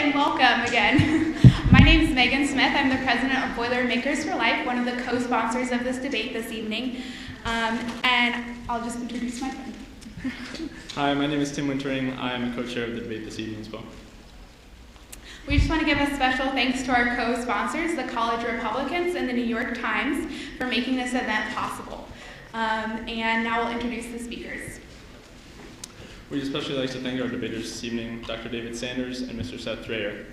and welcome again. My name is Megan Smith. I'm the president of Boilermakers for Life, one of the co-sponsors of this debate this evening. And I'll just introduce my friend. Hi, my name is Tim Wintering. I am a co-chair of the debate this evening as well. We just want to give a special thanks to our co-sponsors, the College Republicans and the New York Times, for making this event possible. And now we'll introduce the speakers. We'd especially like to thank our debaters this evening, Dr. David Sanders and Mr. Seth Drayer.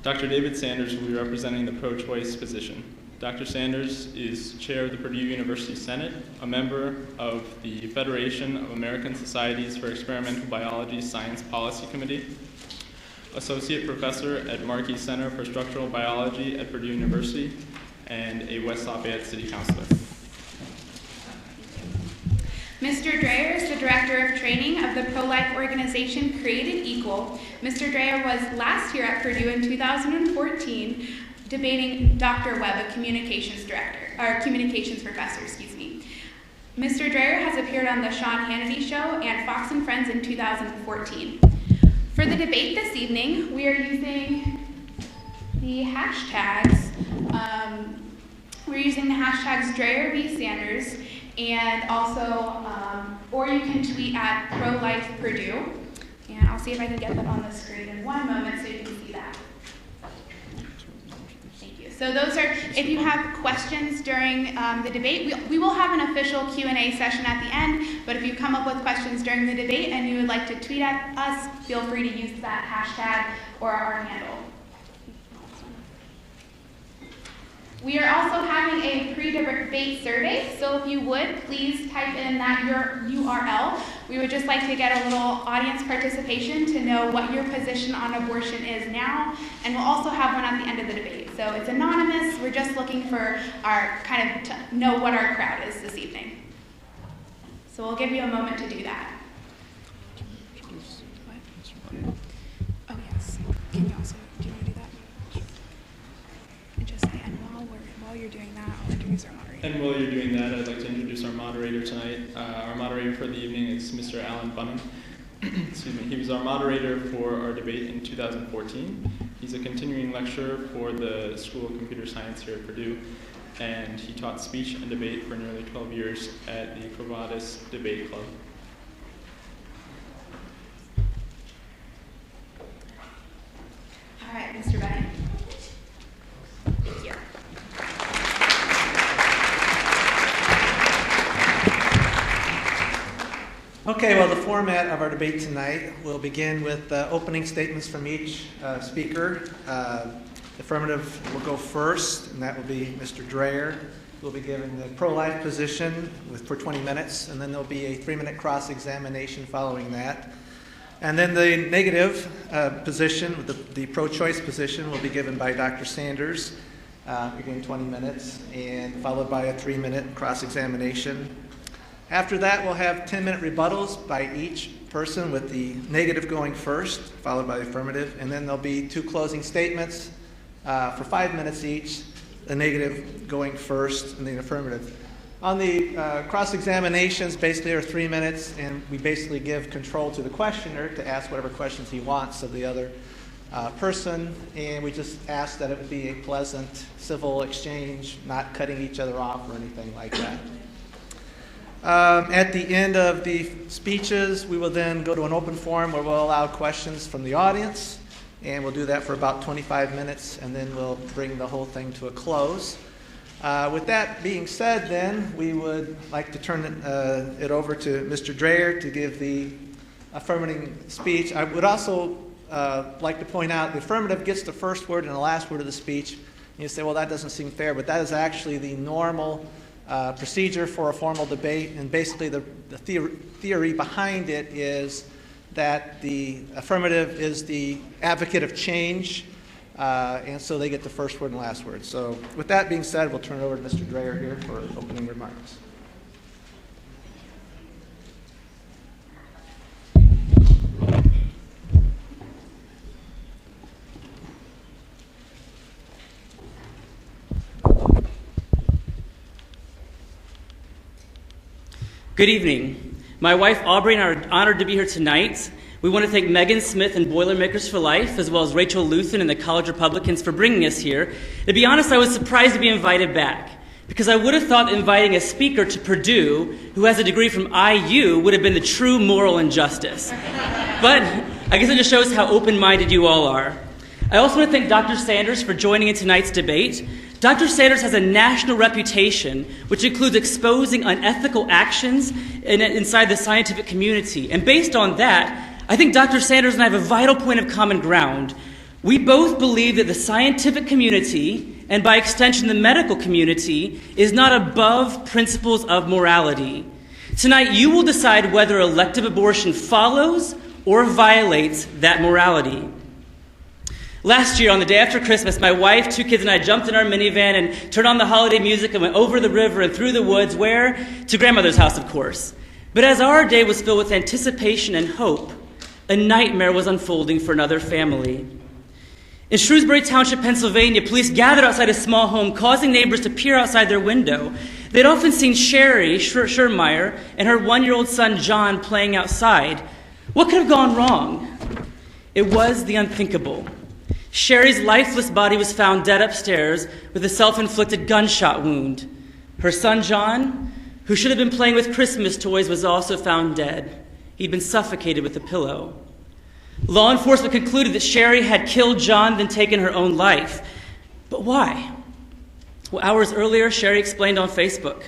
Dr. David Sanders will be representing the pro-choice position. Dr. Sanders is chair of the Purdue University Senate, a member of the Federation of American Societies for Experimental Biology Science Policy Committee, associate professor at Markey Center for Structural Biology at Purdue University, and a West Lafayette City Councilor. Mr. Drayer is the Director of Training of the pro-life organization Created Equal. Mr. Drayer was last year at Purdue in 2014 debating Dr. Webb, a communications professor. Mr. Drayer has appeared on the Sean Hannity Show and Fox and Friends in 2014. For the debate this evening, we are using the hashtags. Drayer v. Sanders, and also, or you can tweet at ProLifePurdue, and I'll see if I can get that on the screen in one moment so you can see that. Thank you. So those are, if you have questions during the debate, we will have an official Q&A session at the end, but if you come up with questions during the debate and you would like to tweet at us, feel free to use that hashtag or our handle. We are also having a pre-debate survey, so if you would, please type in that your URL. We would just like to get a little audience participation to know what your position on abortion is now, and we'll also have one at the end of the debate. So it's anonymous. We're just looking for our to know what our crowd is this evening. So we'll give you a moment to do that. Oh yes. Can you also do you want to do that? And just while you're doing that, I'll introduce our moderator. And while you're doing that, I'd like to introduce our moderator tonight. Our moderator for the evening is Mr. Alan Bunning. Excuse me. He was our moderator for our debate in 2014. He's a continuing lecturer for the School of Computer Science here at Purdue, and he taught speech and debate for nearly 12 years at the Covadis Debate Club. All right, Mr. Bunning. Thank you. Okay, well, the format of our debate tonight will begin with opening statements from each speaker. Affirmative will go first, and that will be Mr. Drayer, who will be giving the pro-life position for 20 minutes, and then there'll be a 3-minute cross-examination following that. And then the negative position, the pro-choice position, will be given by Dr. Sanders, again 20 minutes, and followed by a 3-minute cross-examination. After that, we'll have 10-minute rebuttals by each person, with the negative going first, followed by the affirmative, and then there'll be 2 closing statements for 5 minutes each, the negative going first and the affirmative. On the cross-examinations, basically are 3 minutes, and we basically give control to the questioner to ask whatever questions he wants of the other person, and we just ask that it would be a pleasant, civil exchange, not cutting each other off or anything like that. At the end of the speeches, we will then go to an open forum where we'll allow questions from the audience, and we'll do that for about 25 minutes, and then we'll bring the whole thing to a close. With that being said, then, we would like to turn it over to Mr. Drayer to give the affirmative speech. I would also like to point out the affirmative gets the first word and the last word of the speech. And you say, well, that doesn't seem fair, but that is actually the normal procedure for a formal debate, and basically the theory behind it is that the affirmative is the advocate of change, and so they get the first word and last word. So with that being said, we'll turn it over to Mr. Drayer here for opening remarks. Good evening. My wife Aubrey and I are honored to be here tonight We want to thank Megan Smith and Boilermakers for Life, as well as Rachel Luthen and the College Republicans for bringing us here. To be honest, I was surprised to be invited back, because I would have thought inviting a speaker to Purdue who has a degree from IU would have been the true moral injustice. But I guess it just shows how open-minded you all are. I also want to thank Dr. Sanders for joining in tonight's debate. Dr. Sanders has a national reputation, which includes exposing unethical actions inside the scientific community. And based on that, I think Dr. Sanders and I have a vital point of common ground. We both believe that the scientific community, and by extension the medical community, is not above principles of morality. Tonight, you will decide whether elective abortion follows or violates that morality. Last year, on the day after Christmas, my wife, 2 kids, and I jumped in our minivan and turned on the holiday music and went over the river and through the woods. Where? To grandmother's house, of course. But as our day was filled with anticipation and hope, a nightmare was unfolding for another family. In Shrewsbury Township, Pennsylvania, police gathered outside a small home, causing neighbors to peer outside their window. They'd often seen Sherry Schermeyer and her 1-year-old son, John, playing outside. What could have gone wrong? It was the unthinkable. Sherry's lifeless body was found dead upstairs with a self-inflicted gunshot wound. Her son, John, who should have been playing with Christmas toys, was also found dead. He'd been suffocated with a pillow. Law enforcement concluded that Sherry had killed John, then taken her own life. But why? Well, hours earlier, Sherry explained on Facebook.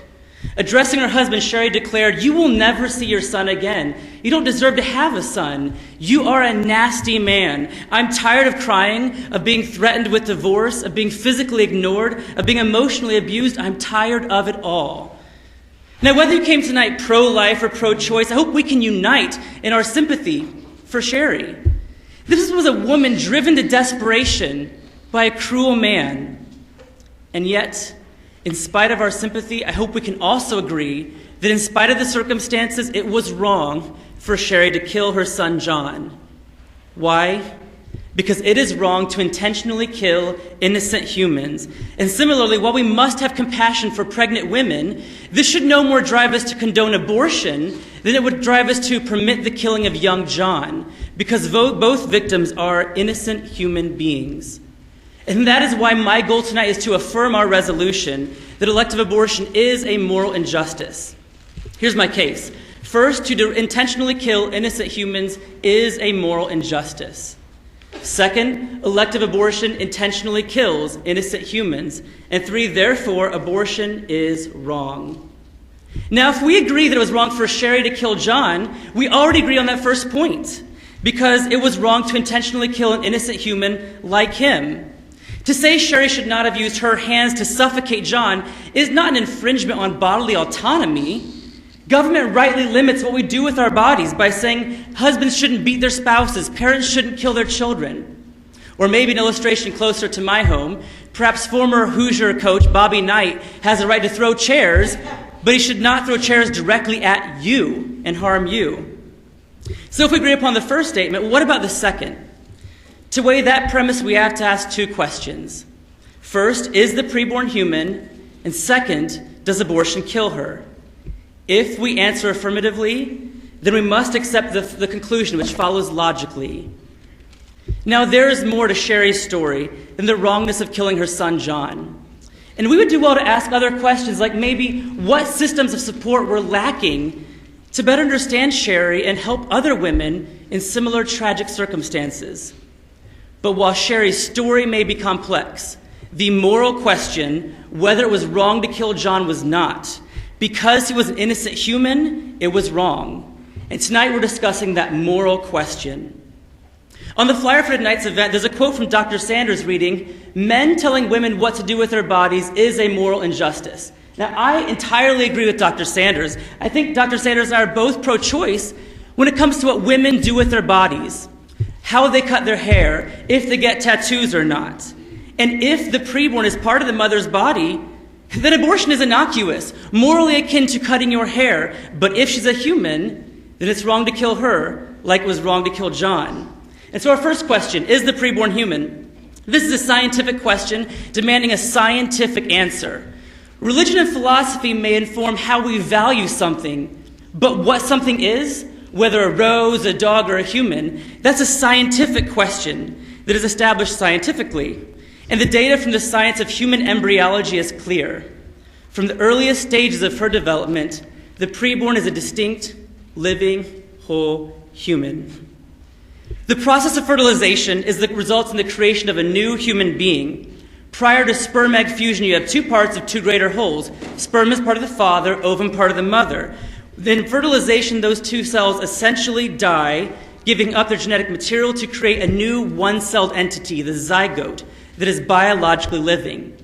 Addressing her husband, Sherry declared, "You will never see your son again. You don't deserve to have a son. You are a nasty man. I'm tired of crying, of being threatened with divorce, of being physically ignored, of being emotionally abused. I'm tired of it all." Now, whether you came tonight pro-life or pro-choice, I hope we can unite in our sympathy for Sherry. This was a woman driven to desperation by a cruel man. And yet, in spite of our sympathy, I hope we can also agree that in spite of the circumstances, it was wrong for Sherry to kill her son, John. Why? Because it is wrong to intentionally kill innocent humans. And similarly, while we must have compassion for pregnant women, this should no more drive us to condone abortion than it would drive us to permit the killing of young John, because both victims are innocent human beings. And that is why my goal tonight is to affirm our resolution that elective abortion is a moral injustice. Here's my case. First, to intentionally kill innocent humans is a moral injustice. Second, elective abortion intentionally kills innocent humans. And 3, therefore, abortion is wrong. Now, if we agree that it was wrong for Sherry to kill John, we already agree on that first point, because it was wrong to intentionally kill an innocent human like him. To say Sherry should not have used her hands to suffocate John is not an infringement on bodily autonomy. Government rightly limits what we do with our bodies by saying husbands shouldn't beat their spouses, parents shouldn't kill their children. Or maybe an illustration closer to my home, perhaps former Hoosier coach Bobby Knight has a right to throw chairs, but he should not throw chairs directly at you and harm you. So if we agree upon the first statement, what about the second? To weigh that premise, we have to ask 2 questions. First, is the preborn human? And second, does abortion kill her? If we answer affirmatively, then we must accept the conclusion which follows logically. Now, there is more to Sherry's story than the wrongness of killing her son, John. And we would do well to ask other questions, like maybe what systems of support were lacking to better understand Sherry and help other women in similar tragic circumstances. But while Sherry's story may be complex, the moral question, whether it was wrong to kill John, was not. Because he was an innocent human, it was wrong. And tonight we're discussing that moral question. On the flyer for tonight's event, there's a quote from Dr. Sanders reading, "Men telling women what to do with their bodies is a moral injustice." Now, I entirely agree with Dr. Sanders. I think Dr. Sanders and I are both pro-choice when it comes to what women do with their bodies, how they cut their hair, if they get tattoos or not. And if the preborn is part of the mother's body, then abortion is innocuous, morally akin to cutting your hair. But if she's a human, then it's wrong to kill her, like it was wrong to kill John. And so our first question, is the preborn human? This is a scientific question demanding a scientific answer. Religion and philosophy may inform how we value something, but what something is, whether a rose, a dog, or a human, that's a scientific question that is established scientifically. And the data from the science of human embryology is clear. From the earliest stages of her development, the preborn is a distinct, living, whole human. The process of fertilization is the results in the creation of a new human being. Prior to sperm-egg fusion, you have two parts of two greater wholes. Sperm is part of the father, ovum part of the mother. Then fertilization, those two cells essentially die, giving up their genetic material to create a new one-celled entity, the zygote, that is biologically living.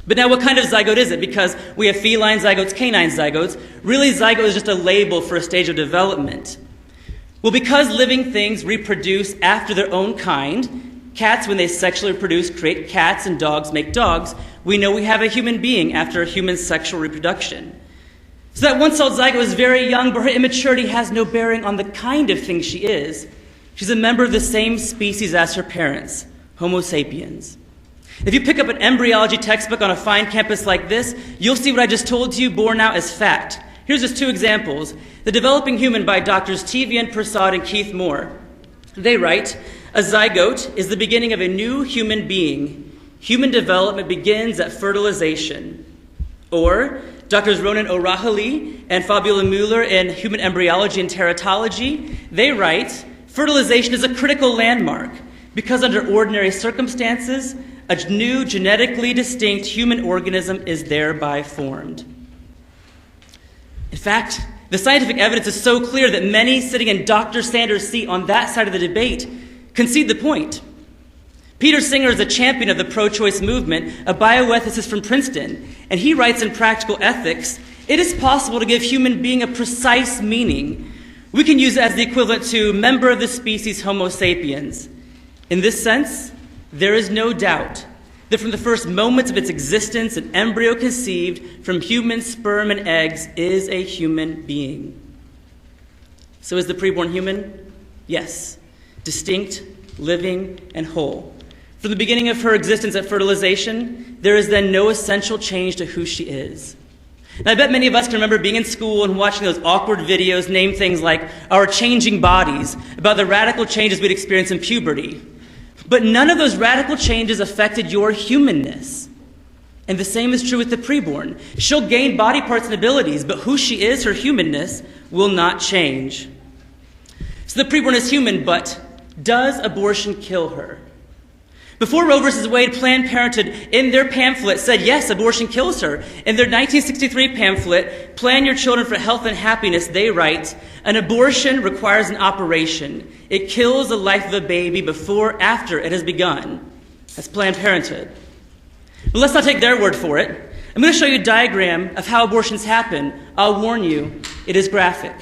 But now what kind of zygote is it? Because we have feline zygotes, canine zygotes. Really, zygote is just a label for a stage of development. Well, because living things reproduce after their own kind, cats, when they sexually reproduce, create cats, and dogs make dogs, we know we have a human being after a human sexual reproduction. So that one-celled zygote is very young, but her immaturity has no bearing on the kind of thing she is. She's a member of the same species as her parents, Homo sapiens. If you pick up an embryology textbook on a fine campus like this, you'll see what I just told you borne out as fact. Here's just two examples. The Developing Human by Drs. T.V.N. Prasad and Keith Moore. They write, a zygote is the beginning of a new human being. Human development begins at fertilization. Or, Drs. Ronan O'Rahilly and Fabiola Mueller in Human Embryology and Teratology, they write, fertilization is a critical landmark because under ordinary circumstances, a new genetically distinct human organism is thereby formed. In fact, the scientific evidence is so clear that many sitting in Dr. Sanders' seat on that side of the debate concede the point. Peter Singer is a champion of the pro-choice movement, a bioethicist from Princeton, and he writes in Practical Ethics, it is possible to give human being a precise meaning. We can use it as the equivalent to member of the species Homo sapiens. In this sense, there is no doubt that from the first moments of its existence, an embryo conceived from human sperm and eggs is a human being. So is the preborn human? Yes. Distinct, living, and whole. From the beginning of her existence at fertilization, there is then no essential change to who she is. Now, I bet many of us can remember being in school and watching those awkward videos named things like Our Changing Bodies, about the radical changes we'd experience in puberty. But none of those radical changes affected your humanness. And the same is true with the preborn. She'll gain body parts and abilities, but who she is, her humanness, will not change. So the preborn is human, but does abortion kill her? Before Roe v. Wade, Planned Parenthood, in their pamphlet, said, yes, abortion kills her. In their 1963 pamphlet, Plan Your Children for Health and Happiness, they write, an abortion requires an operation. It kills the life of a baby after it has begun. That's Planned Parenthood. But let's not take their word for it. I'm going to show you a diagram of how abortions happen. I'll warn you, it is graphic.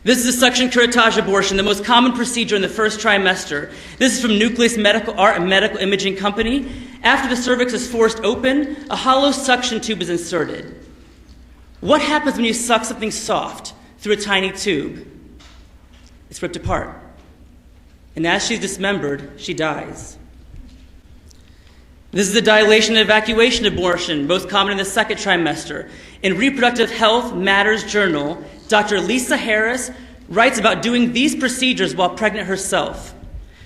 This is a suction curettage abortion, the most common procedure in the first trimester. This is from Nucleus Medical Art and Medical Imaging Company. After the cervix is forced open, a hollow suction tube is inserted. What happens when you suck something soft through a tiny tube? It's ripped apart. And as she's dismembered, she dies. This is a dilation and evacuation abortion, most common in the second trimester. In Reproductive Health Matters Journal, Dr. Lisa Harris writes about doing these procedures while pregnant herself.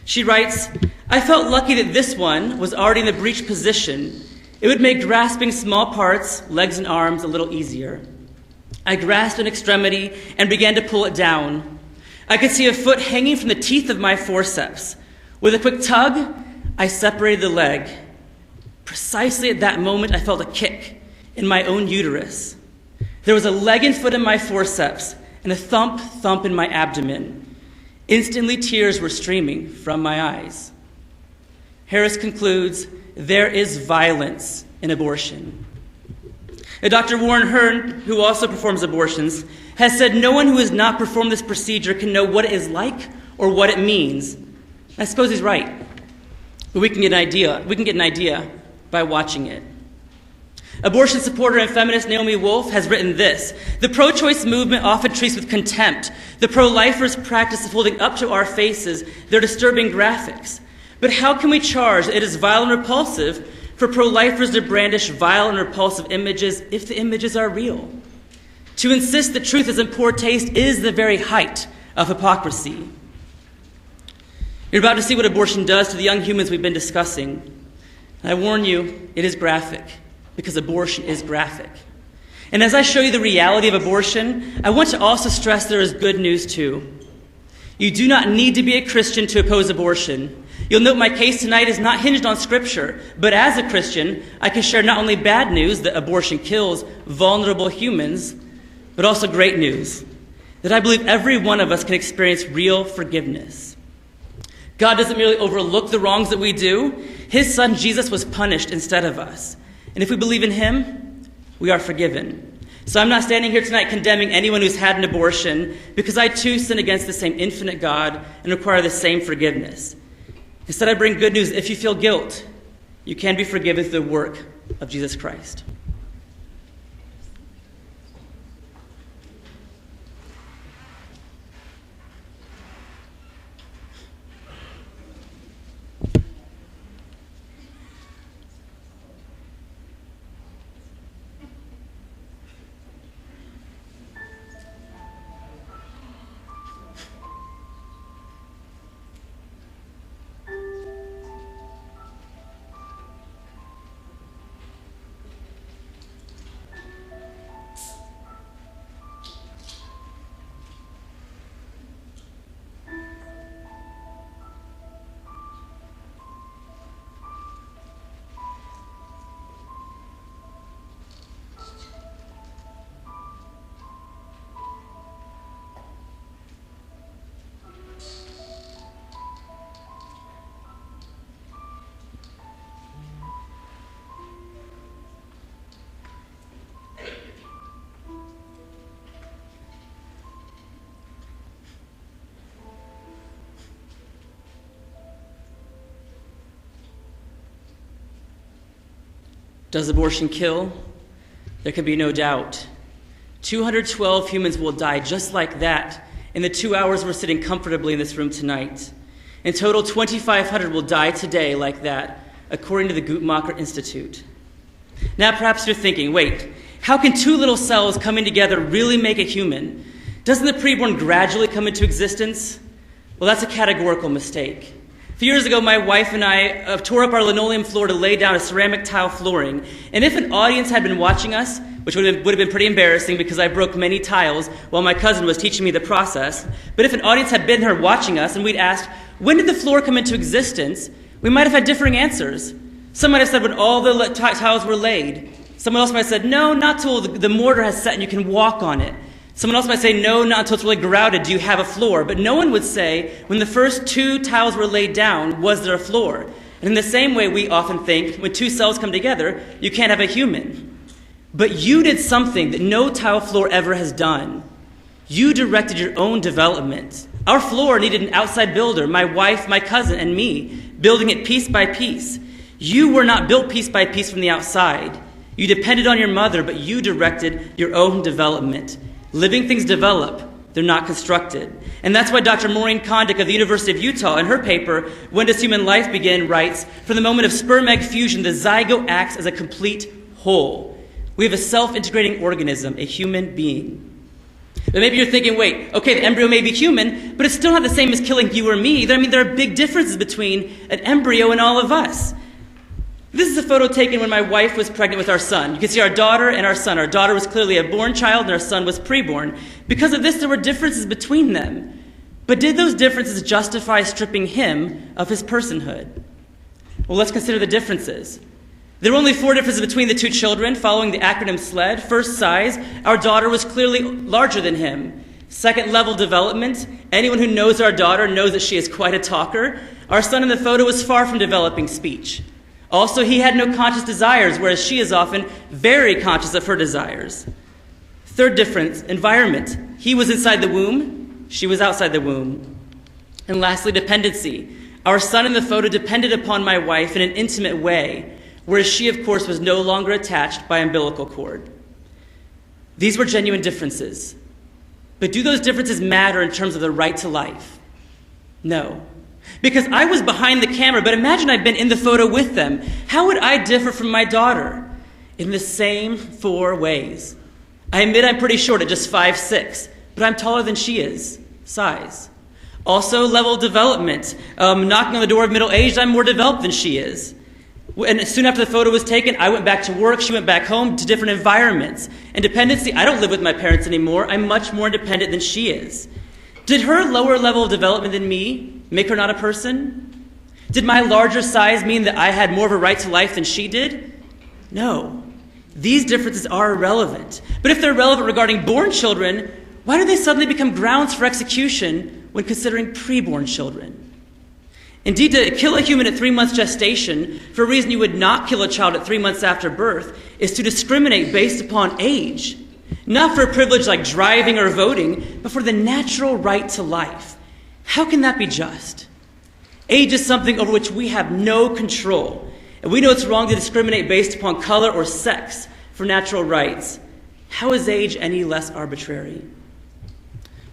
She writes, I felt lucky that this one was already in the breech position. It would make grasping small parts, legs and arms, a little easier. I grasped an extremity and began to pull it down. I could see a foot hanging from the teeth of my forceps. With a quick tug, I separated the leg. Precisely at that moment, I felt a kick in my own uterus. There was a leg and foot in my forceps and a thump in my abdomen. Instantly, tears were streaming from my eyes. Harris concludes, there is violence in abortion. Dr. Warren Hearn, who also performs abortions, has said no one who has not performed this procedure can know what it is like or what it means. I suppose he's right, but we can get an idea by watching it. Abortion supporter and feminist Naomi Wolf has written this: the pro-choice movement often treats with contempt the pro-lifers' practice of holding up to our faces their disturbing graphics. But how can we charge that it is vile and repulsive for pro-lifers to brandish vile and repulsive images if the images are real? To insist that truth is in poor taste is the very height of hypocrisy. You're about to see what abortion does to the young humans we've been discussing. And I warn you, it is graphic, because abortion is graphic. And as I show you the reality of abortion, I want to also stress there is good news too. You do not need to be a Christian to oppose abortion. You'll note my case tonight is not hinged on Scripture, but as a Christian, I can share not only bad news that abortion kills vulnerable humans, but also great news, that I believe every one of us can experience real forgiveness. God doesn't merely overlook the wrongs that we do. His Son, Jesus, was punished instead of us. And if we believe in Him, we are forgiven. So I'm not standing here tonight condemning anyone who's had an abortion, because I too sin against the same infinite God and require the same forgiveness. Instead, I bring good news. If you feel guilt, you can be forgiven through the work of Jesus Christ. Does abortion kill? There can be no doubt. 212 humans will die just like that in the 2 hours we're sitting comfortably in this room tonight. In total, 2,500 will die today like that, according to the Guttmacher Institute. Now perhaps you're thinking, wait, how can two little cells coming together really make a human? Doesn't the preborn gradually come into existence? Well, that's a categorical mistake. A few years ago, my wife and I tore up our linoleum floor to lay down a ceramic tile flooring. And if an audience had been watching us, which would have been pretty embarrassing because I broke many tiles while my cousin was teaching me the process, but if an audience had been here watching us and we'd asked, when did the floor come into existence, we might have had differing answers. Some might have said when all the tiles were laid. Someone else might have said, no, not till the mortar has set and you can walk on it. Someone else might say, no, not until it's really grouted do you have a floor. But no one would say, when the first two tiles were laid down, was there a floor? And in the same way, we often think, when two cells come together, you can't have a human. But you did something that no tile floor ever has done. You directed your own development. Our floor needed an outside builder, my wife, my cousin, and me, building it piece by piece. You were not built piece by piece from the outside. You depended on your mother, but you directed your own development. Living things develop, they're not constructed. And that's why Dr. Maureen Kondik of the University of Utah, in her paper, When Does Human Life Begin, writes, from the moment of sperm-egg fusion, the zygote acts as a complete whole. We have a self-integrating organism, a human being. But maybe you're thinking, wait, okay, the embryo may be human, but it's still not the same as killing you or me. I mean, there are big differences between an embryo and all of us. This is a photo taken when my wife was pregnant with our son. You can see our daughter and our son. Our daughter was clearly a born child and our son was preborn. Because of this, there were differences between them. But did those differences justify stripping him of his personhood? Well, let's consider the differences. There were only 4 differences between the two children, following the acronym SLED. First, size. Our daughter was clearly larger than him. Second, level development. Anyone who knows our daughter knows that she is quite a talker. Our son in the photo was far from developing speech. Also, he had no conscious desires, whereas she is often very conscious of her desires. Third difference, environment. He was inside the womb, she was outside the womb. And lastly, dependency. Our son in the photo depended upon my wife in an intimate way, whereas she, of course, was no longer attached by umbilical cord. These were genuine differences. But do those differences matter in terms of the right to life? No. Because I was behind the camera, but imagine I'd been in the photo with them. How would I differ from my daughter? In the same 4 ways. I admit I'm pretty short at just 5'6", but I'm taller than she is, size. Also, level of development. Knocking on the door of middle age, I'm more developed than she is. And soon after the photo was taken, I went back to work, she went back home to different environments. Independency, I don't live with my parents anymore. I'm much more independent than she is. Did her lower level of development than me make her not a person? Did my larger size mean that I had more of a right to life than she did? No. These differences are irrelevant. But if they're relevant regarding born children, why do they suddenly become grounds for execution when considering preborn children? Indeed, to kill a human at 3 months gestation for a reason you would not kill a child at 3 months after birth is to discriminate based upon age, not for a privilege like driving or voting, but for the natural right to life. How can that be just? Age is something over which we have no control, and we know it's wrong to discriminate based upon color or sex for natural rights. How is age any less arbitrary?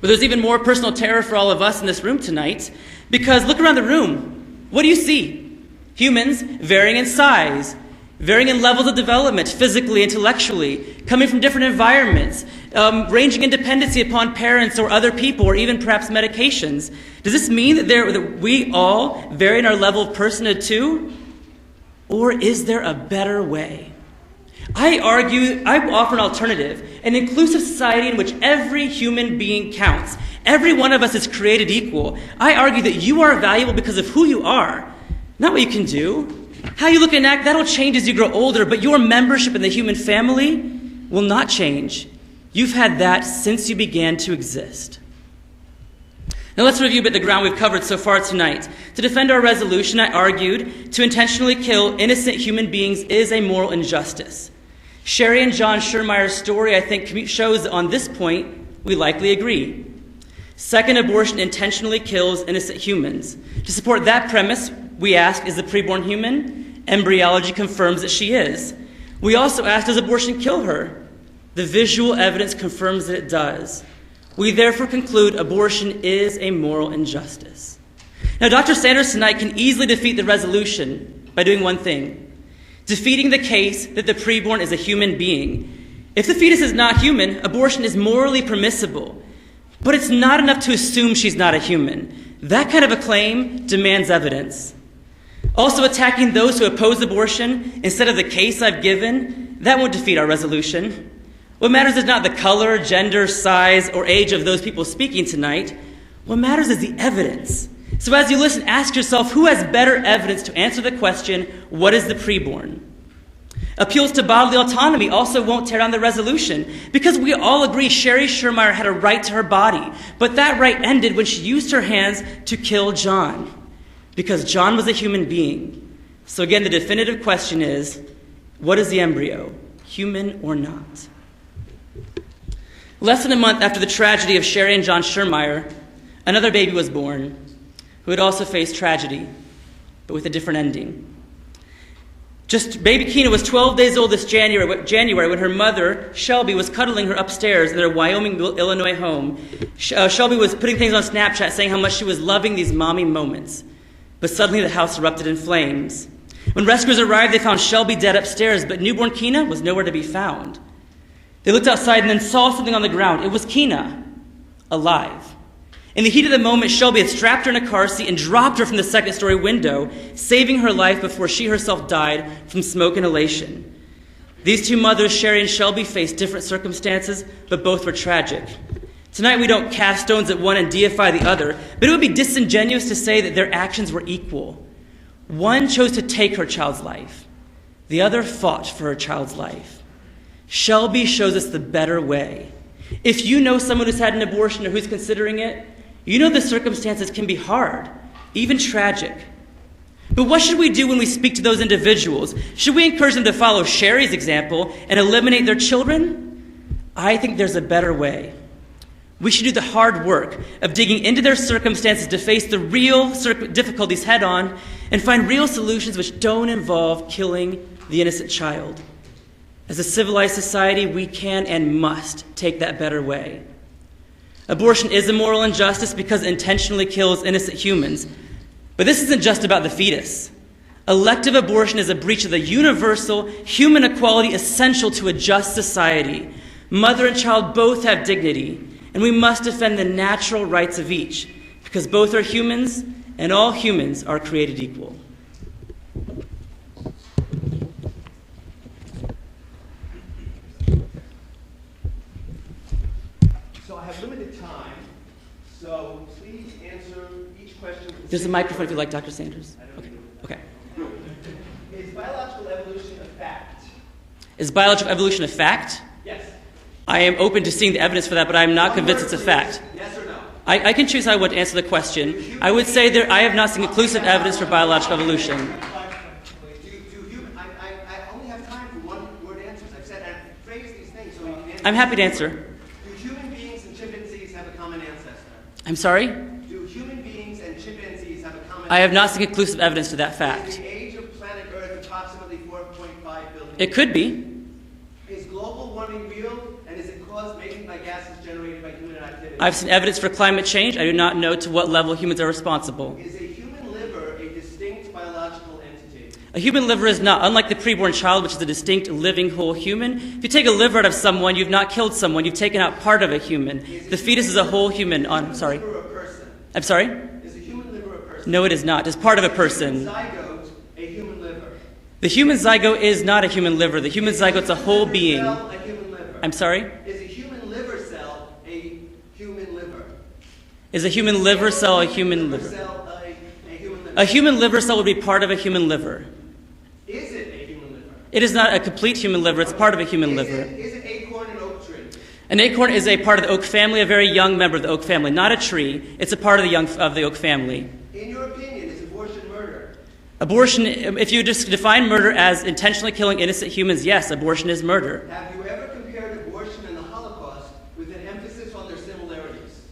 But there's even more personal terror for all of us in this room tonight, because look around the room. What do you see? Humans varying in size, varying in levels of development, physically, intellectually, coming from different environments, ranging in dependency upon parents or other people, or even perhaps medications. Does this mean that we all vary in our level of personhood too? Or is there a better way? I offer an alternative, an inclusive society in which every human being counts. Every one of us is created equal. I argue that you are valuable because of who you are, not what you can do. How you look and act, that'll change as you grow older, but your membership in the human family will not change. You've had that since you began to exist. Now let's review a bit the ground we've covered so far tonight. To defend our resolution, I argued to intentionally kill innocent human beings is a moral injustice. Sherry and John Schurmeyer's story, I think, shows that on this point, we likely agree. Second, abortion intentionally kills innocent humans. To support that premise, we ask, is the preborn human? Embryology confirms that she is. We also ask, does abortion kill her? The visual evidence confirms that it does. We therefore conclude abortion is a moral injustice. Now, Dr. Sanders tonight can easily defeat the resolution by doing one thing: defeating the case that the preborn is a human being. If the fetus is not human, abortion is morally permissible. But it's not enough to assume she's not a human. That kind of a claim demands evidence. Also, attacking those who oppose abortion instead of the case I've given, that won't defeat our resolution. What matters is not the color, gender, size, or age of those people speaking tonight. What matters is the evidence. So as you listen, ask yourself, who has better evidence to answer the question, what is the preborn? Appeals to bodily autonomy also won't tear down the resolution, because we all agree Sherry Schurmeyer had a right to her body, but that right ended when she used her hands to kill John, because John was a human being. So again, the definitive question is, what is the embryo, human or not? Less than a month after the tragedy of Sherry and John Schurmeyer, another baby was born, who had also faced tragedy, but with a different ending. Baby Keena was 12 days old this January when her mother, Shelby, was cuddling her upstairs in their Wyoming, Illinois home. Shelby was putting things on Snapchat saying how much she was loving these mommy moments. But suddenly the house erupted in flames. When rescuers arrived, they found Shelby dead upstairs, but newborn Keena was nowhere to be found. They looked outside and then saw something on the ground. It was Keena, alive. In the heat of the moment, Shelby had strapped her in a car seat and dropped her from the second-story window, saving her life before she herself died from smoke inhalation. These two mothers, Sherry and Shelby, faced different circumstances, but both were tragic. Tonight we don't cast stones at one and deify the other, but it would be disingenuous to say that their actions were equal. One chose to take her child's life. The other fought for her child's life. Shelby shows us the better way. If you know someone who's had an abortion or who's considering it, you know the circumstances can be hard, even tragic. But what should we do when we speak to those individuals? Should we encourage them to follow Sherry's example and eliminate their children? I think there's a better way. We should do the hard work of digging into their circumstances to face the real difficulties head on and find real solutions which don't involve killing the innocent child. As a civilized society, we can and must take that better way. Abortion is a moral injustice because it intentionally kills innocent humans. But this isn't just about the fetus. Elective abortion is a breach of the universal human equality essential to a just society. Mother and child both have dignity, and we must defend the natural rights of each, because both are humans, and all humans are created equal. So I have limited time, so please answer each question. There's a microphone if you like, Dr. Sanders. Okay. Is biological evolution a fact? Is biological evolution a fact? Yes. I am open to seeing the evidence for that, but I am not convinced it's a fact. Yes or no? I can choose how I want to answer the question. I would say that I have not seen conclusive evidence for biological evolution. I only have time for one-word answers. I've said and phrased these things so you can answer. I'm happy to answer. Do human beings and chimpanzees have a common ancestor? I'm sorry? Do human beings and chimpanzees have a common ancestor? I have not seen conclusive evidence to that Is fact. the age of planet Earth approximately 4.5 billion? It could be. Is global warming real, and is it caused mainly by gases generated by human activity? I've seen evidence for climate change. I do not know to what level humans are responsible. Is a human liver a distinct biological entity? A human liver is not, unlike the preborn child, which is a distinct, living, whole human. If you take a liver out of someone, you've not killed someone. You've taken out part of a human. The fetus is a whole human. I'm sorry. Is a human liver a person? I'm sorry? Is a human liver a person? No, it is not. It's part of a person. Is zygote a human liver? The human zygote is not a human liver. The human zygote's a whole being. Cell a human liver? I'm sorry? Is a human liver cell a human liver? Is a human liver cell a human liver? Cell a human liver? A human liver cell would be part of a human liver. Is it a human liver? It is not a complete human liver. It's part of a human liver. Is an acorn an oak tree? An acorn is a part of the oak family, a very young member of the oak family. Not a tree. It's a part of the oak family. In your opinion, is abortion murder? Abortion, if you just define murder as intentionally killing innocent humans, yes, abortion is murder. Have you ever compared abortion and the Holocaust with an emphasis on their similarities?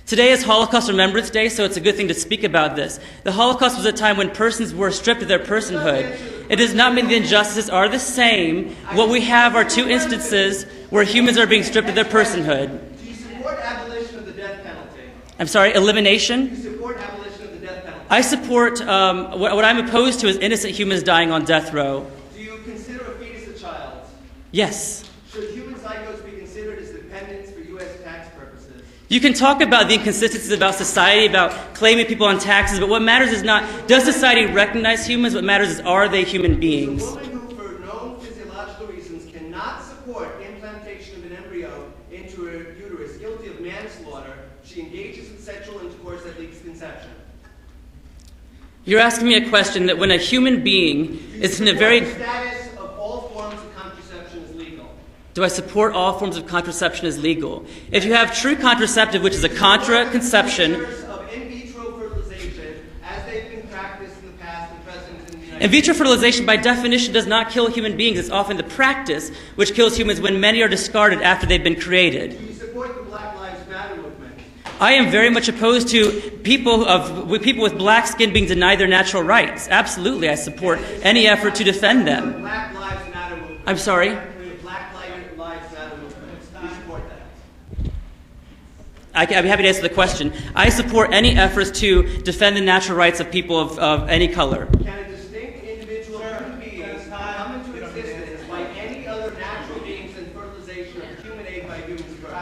Today is Holocaust Remembrance Day, so it's a good thing to speak about this. The Holocaust was a time when persons were stripped of their personhood. It does not mean the injustices are the same. What we have are two instances where humans are being stripped of their personhood. Do you support abolition of the death penalty? I'm sorry, Do elimination? you support abolition of the death penalty? I support, what I'm opposed to is innocent humans dying on death row. Do you consider a fetus a child? Yes. Should human zygotes be considered as dependents for U.S. tax purposes? You can talk about the inconsistencies about society, about claiming people on taxes, but what matters is not, does society recognize humans? What matters is, are they human beings? A woman who, for known physiological reasons, cannot support implantation of an embryo into her uterus, guilty of manslaughter, she engages in sexual intercourse that leads to conception. You're asking me a question that when a human being is in a very... The status of all forms of contraception is legal. Do I support all forms of contraception as legal? If you have true contraceptive, which is a contraception... Of in vitro fertilization, as they've been practiced in the past and present in the United In vitro fertilization, by definition, does not kill human beings. It's often the practice which kills humans when many are discarded after they've been created. Do you support the Black Lives Matter movement? I am very much opposed to people with black skin being denied their natural rights. Absolutely, I support any effort to defend The them. Black Lives Matter movement. I'm sorry? The Black Lives Matter movement. Do you support that? I'd be happy to answer the question. I support any efforts to defend the natural rights of people of any color. Can a distinct individual human being come into existence by any other natural means than fertilization of human egg by human sperm?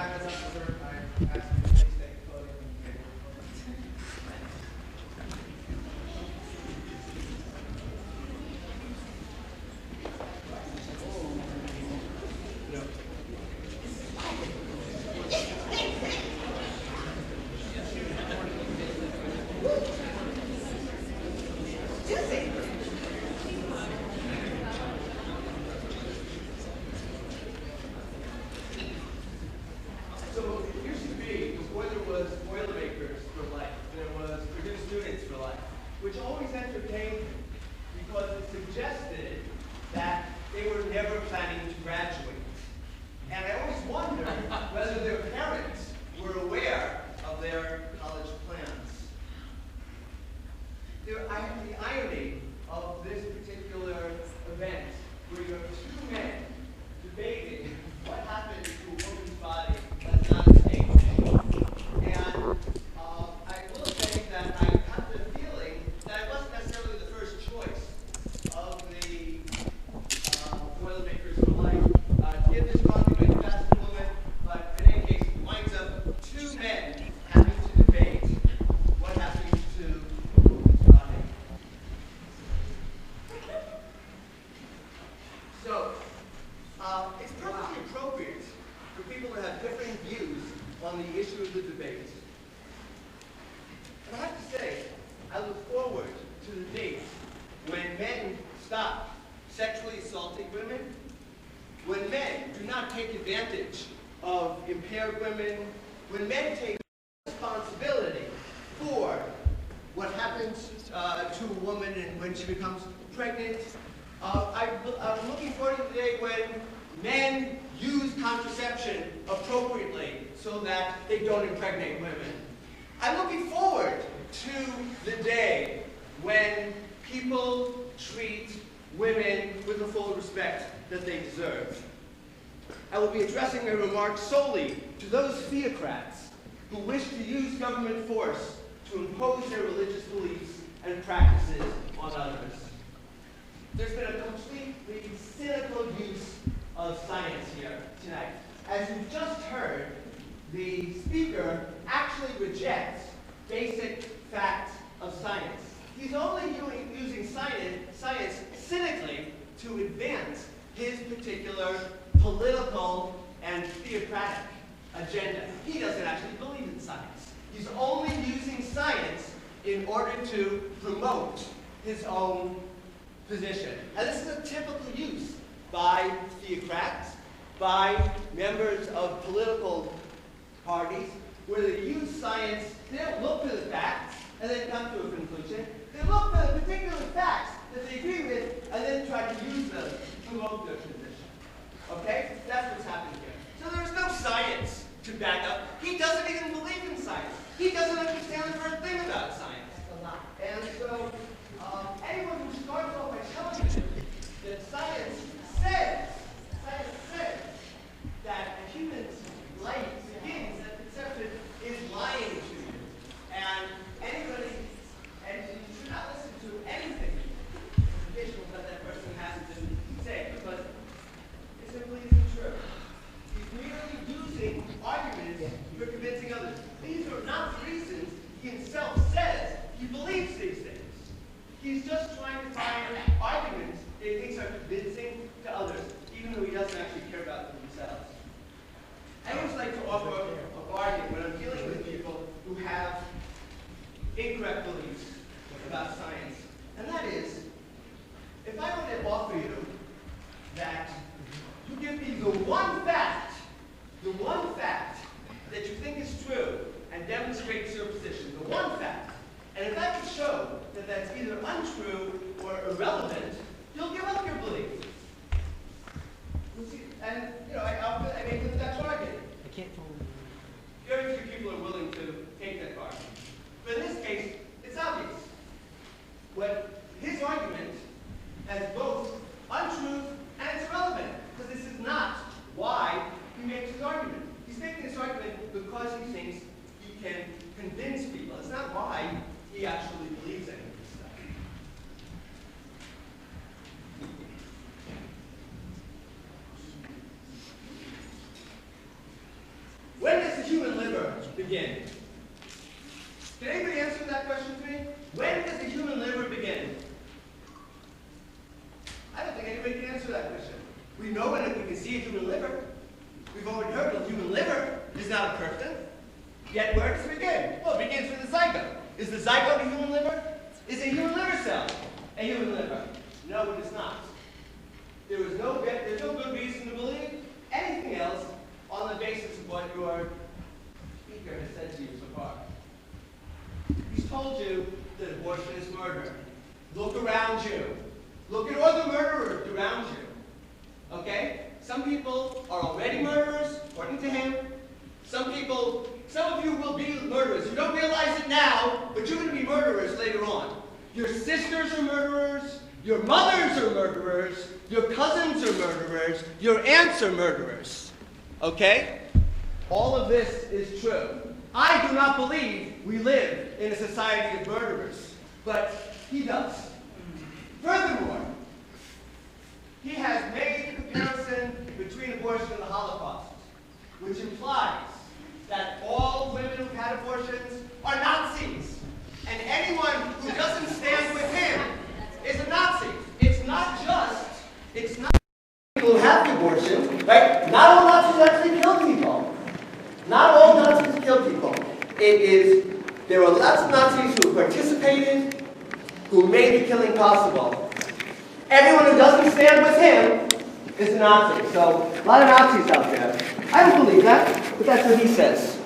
So it used to be, before there was Boilermakers for life, there was Purdue Students for life, which always entertained me because it suggested that they were never planning to graduate. And I always wondered whether their parents were aware of their college plans. The irony of this particular event, where you have two men debating what happened to a woman's body that's not a state. And I will say that I have the feeling that I wasn't necessarily the first choice of the Boilermakers for life. Give this compliment to Best Woman forward to the days when men stop sexually assaulting women, when men do not take advantage of impaired women, when men take responsibility for what happens to a woman and when she becomes pregnant. I'm looking forward to the day when men use contraception appropriately so that they don't impregnate women. I'm looking forward to the day when people treat women with the full respect that they deserve. I will be addressing my remarks solely to those theocrats who wish to use government force to impose their religious beliefs and practices on others. There's been a completely cynical use of science here tonight. As you've just heard, the speaker actually rejects basic facts of science. He's only using science cynically to advance his particular political and theocratic agenda. He doesn't actually believe in science. He's only using science in order to promote his own position. And this is a typical use by theocrats, by members of political parties, where they use science. They don't look for the facts and then come to a conclusion. They look for the particular facts that they agree with and then try to use them to promote their position. Okay? That's what's happening here. So there's no science to back up. He doesn't even believe in science. He doesn't understand the first thing about science. And so anyone who starts off by telling you that science says that a human's life begins at conception is lying to you. And you should not listen to anything educational that that person has to say, because it simply isn't true. He's merely using arguments for convincing others. These are not the reasons he himself says he believes these things. He's just trying to find arguments that he thinks are convincing to others, even though he doesn't actually care about them themselves. I always like to offer a bargain when I'm dealing with people who have incorrect beliefs about science. And that is, if I were to offer you that you give me the one fact that you think is true and demonstrates your position, the one fact, and if I could show that that's either untrue or irrelevant, you'll give up your belief. And, I make that bargain. I can't follow. Very few people are willing to take that bargain. But in this case, it's obvious. What his argument as both untruth and it's irrelevant, because this is not why he makes his argument. He's making this argument because he thinks he can convince people. It's not why he actually believes any of this stuff. When does the human liver begin? Can anybody answer that question to me? When does the human liver begin? I don't think anybody can answer that question. We know when we can see a human liver. We've already heard the human liver is not a person. Yet where does it begin? Well, it begins with the zygote. Is the zygote a human liver? Is a human liver cell a human liver? No, it is not. There's no good reason to believe anything else on the basis of what your speaker has said to you so far. He's told you that abortion is murder. Look around you. Look at all the murderers around you. Okay? Some people are already murderers, according to him. Some of you will be murderers. You don't realize it now, but you're going to be murderers later on. Your sisters are murderers. Your mothers are murderers. Your cousins are murderers. Your aunts are murderers. Okay? All of this is true. I do not believe we live in a society of murderers, but he does. Furthermore, he has made the comparison between abortion and the Holocaust, which implies that all women who've had abortions are Nazis, and anyone who doesn't stand with him is a Nazi. It's not people who have the abortion, right? Not all Nazis actually kill people. Not all Nazis kill people. There are lots of Nazis who participated who made the killing possible. Everyone who doesn't stand with him is a Nazi. So, a lot of Nazis out there. I don't believe that, but that's what he says.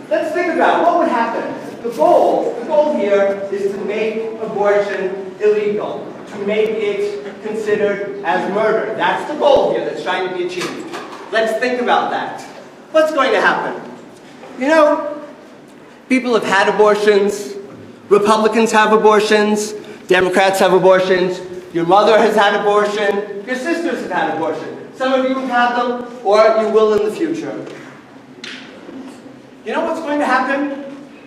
Let's think about what would happen. The goal here is to make abortion illegal, to make it considered as murder. That's the goal here that's trying to be achieved. Let's think about that. What's going to happen? You know, people have had abortions. Republicans have abortions. Democrats have abortions. Your mother has had abortion. Your sisters have had abortion. Some of you have had them, or you will in the future. You know what's going to happen?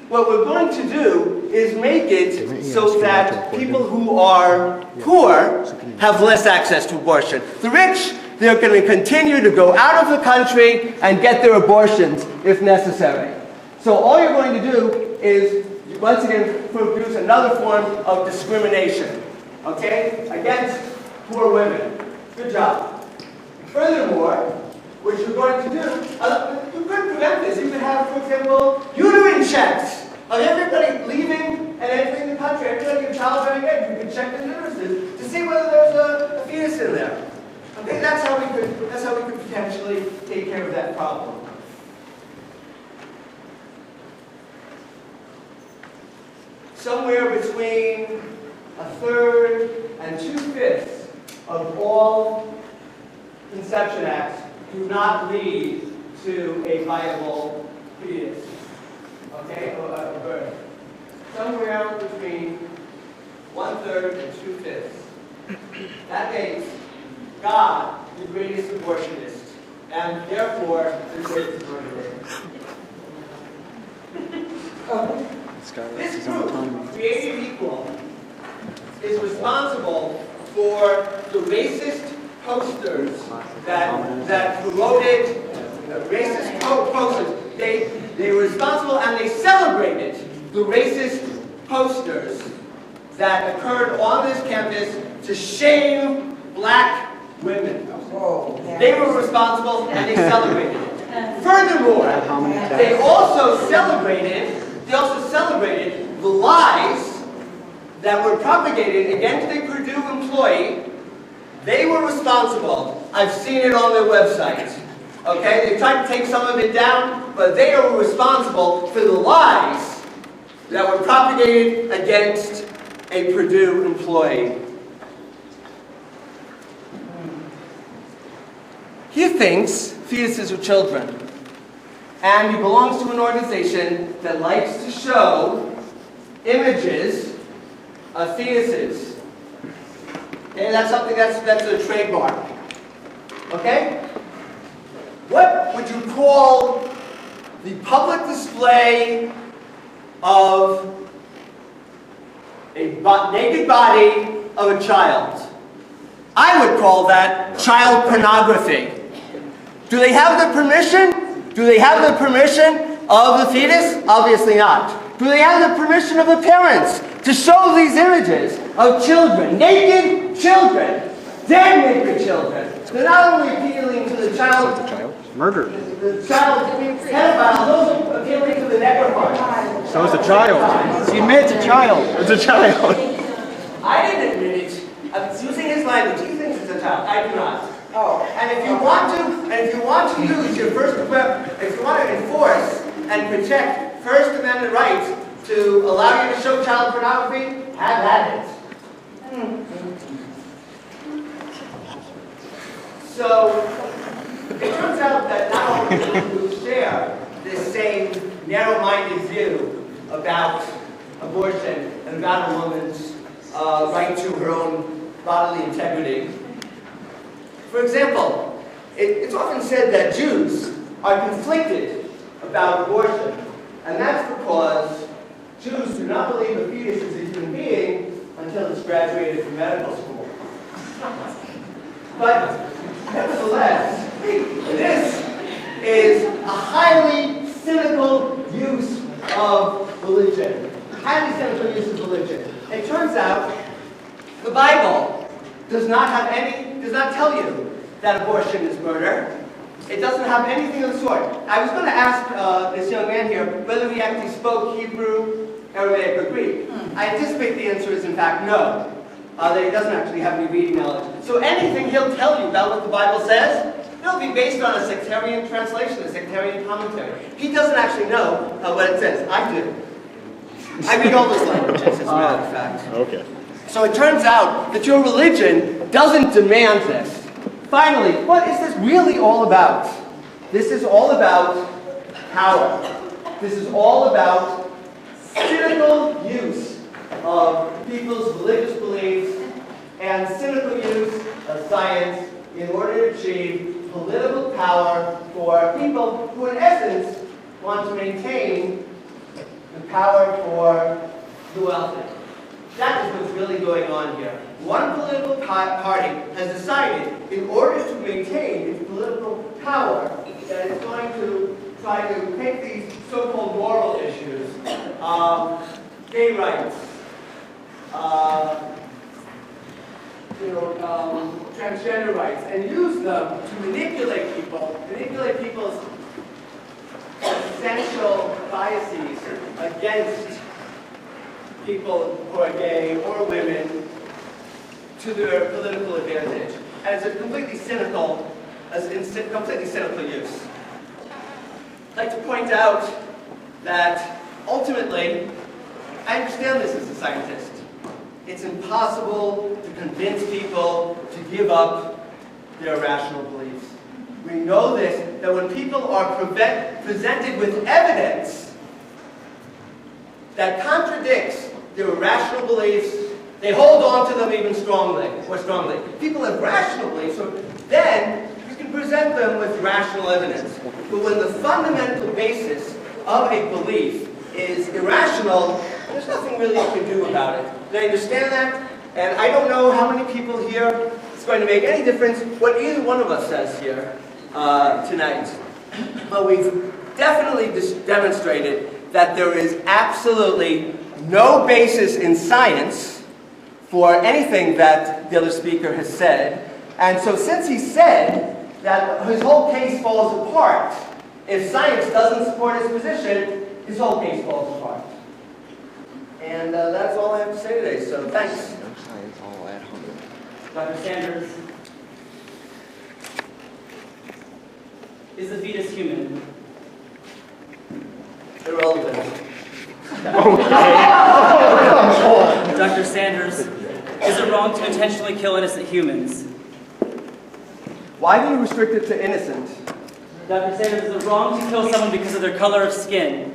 What we're going to do is make it so that people who are poor have less access to abortion. The rich, they're going to continue to go out of the country and get their abortions if necessary. So all you're going to do is, once again, produce another form of discrimination, okay, against poor women. Good job. Furthermore, what you're going to do, you could prevent this. You could have, for example, uterine checks of everybody leaving and entering the country. Everybody in childbearing age, you could check the uteruses to see whether there's a fetus in there. Okay, that's how we could potentially take care of that problem. Somewhere between 1/3 and 2/5 of all conception acts do not lead to a viable fetus. Okay, or a birth. Somewhere between 1/3 and 2/5. That makes God the greatest abortionist, and therefore the greatest murderer. This group, Created Equal, is responsible for the racist posters that promoted racist posters. They were responsible and they celebrated the racist posters that occurred on this campus to shame black women. They were responsible and they celebrated it. Furthermore, they also celebrated the lies that were propagated against a Purdue employee. They were responsible. I've seen it on their website. Okay, they tried to take some of it down, but they are responsible for the lies that were propagated against a Purdue employee. He thinks fetuses are children, and he belongs to an organization that likes to show images of fetuses. Okay, that's something that's a trademark. Okay? What would you call the public display of a naked body of a child? I would call that child pornography. Do they have the permission? Do they have the permission of the fetus? Obviously not. Do they have the permission of the parents to show these images of children, naked children, dead naked children? They're not only appealing to the child murder. The child pedophile, those are appealing to the necrophile. So it's a child. He admits it's a child. It's a child. I didn't admit it. I'm using his language. He thinks it's a child. I do not. Oh. And if you want to use your if you want to enforce and protect First Amendment rights to allow you to show child pornography, have at it. So, it turns out that not all people who share this same narrow-minded view about abortion and about a woman's right to her own bodily integrity. For example, it's often said that Jews are conflicted about abortion, and that's because Jews do not believe a fetus is a human being until it's graduated from medical school. But nevertheless, this is a highly cynical use of religion. Highly cynical use of religion. It turns out the Bible does not tell you that abortion is murder. It doesn't have anything of the sort. I was going to ask this young man here whether he actually spoke Hebrew Aramaic or Greek? I anticipate the answer is, in fact, no. That he doesn't actually have any reading knowledge. So anything he'll tell you about what the Bible says, it'll be based on a sectarian translation, a sectarian commentary. He doesn't actually know what it says. I do. I read all those languages, as a matter of fact. Okay. So it turns out that your religion doesn't demand this. Finally, what is this really all about? This is all about power. This is all about cynical use of people's religious beliefs and cynical use of science in order to achieve political power for people who, in essence, want to maintain the power for the wealthy. That is what's really going on here. One political party has decided, in order to maintain its political power, that it's going to try to take these so-called moral issues, gay rights, transgender rights, and use them to manipulate people's essential biases against people who are gay or women to their political advantage. And it's a completely cynical use. I'd like to point out that ultimately, I understand this as a scientist. It's impossible to convince people to give up their irrational beliefs. We know this, that when people are presented with evidence that contradicts their irrational beliefs, they hold on to them even more strongly. People have rational beliefs, so then you can present them with rational evidence. But when the fundamental basis of a belief is irrational, there's nothing really you can do about it. Do you understand that? And I don't know how many people here it's going to make any difference what either one of us says here tonight. But we've definitely demonstrated that there is absolutely no basis in science for anything that the other speaker has said. And so since he said that his whole case falls apart, if science doesn't support his position, his whole case falls apart. And that's all I have to say today, so thanks. Dr. Sanders, is the fetus human? Irrelevant. Dr. Sanders, is it wrong to intentionally kill innocent humans? Why do you restrict it to innocent? Dr. Sanders, is it wrong to kill someone because of their color of skin?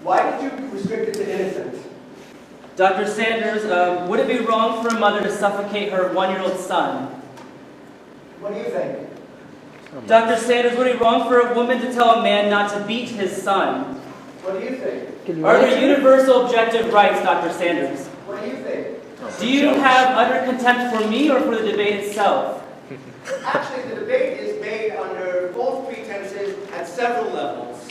Why did you restrict it to innocent? Dr. Sanders, would it be wrong for a mother to suffocate her 1-year-old son? What do you think? Dr. Sanders, would it be wrong for a woman to tell a man not to beat his son? What do you think? Are there universal objective rights, Dr. Sanders? What do you think? Do you have utter contempt for me or for the debate itself? Actually, the debate is made under false pretenses at several levels.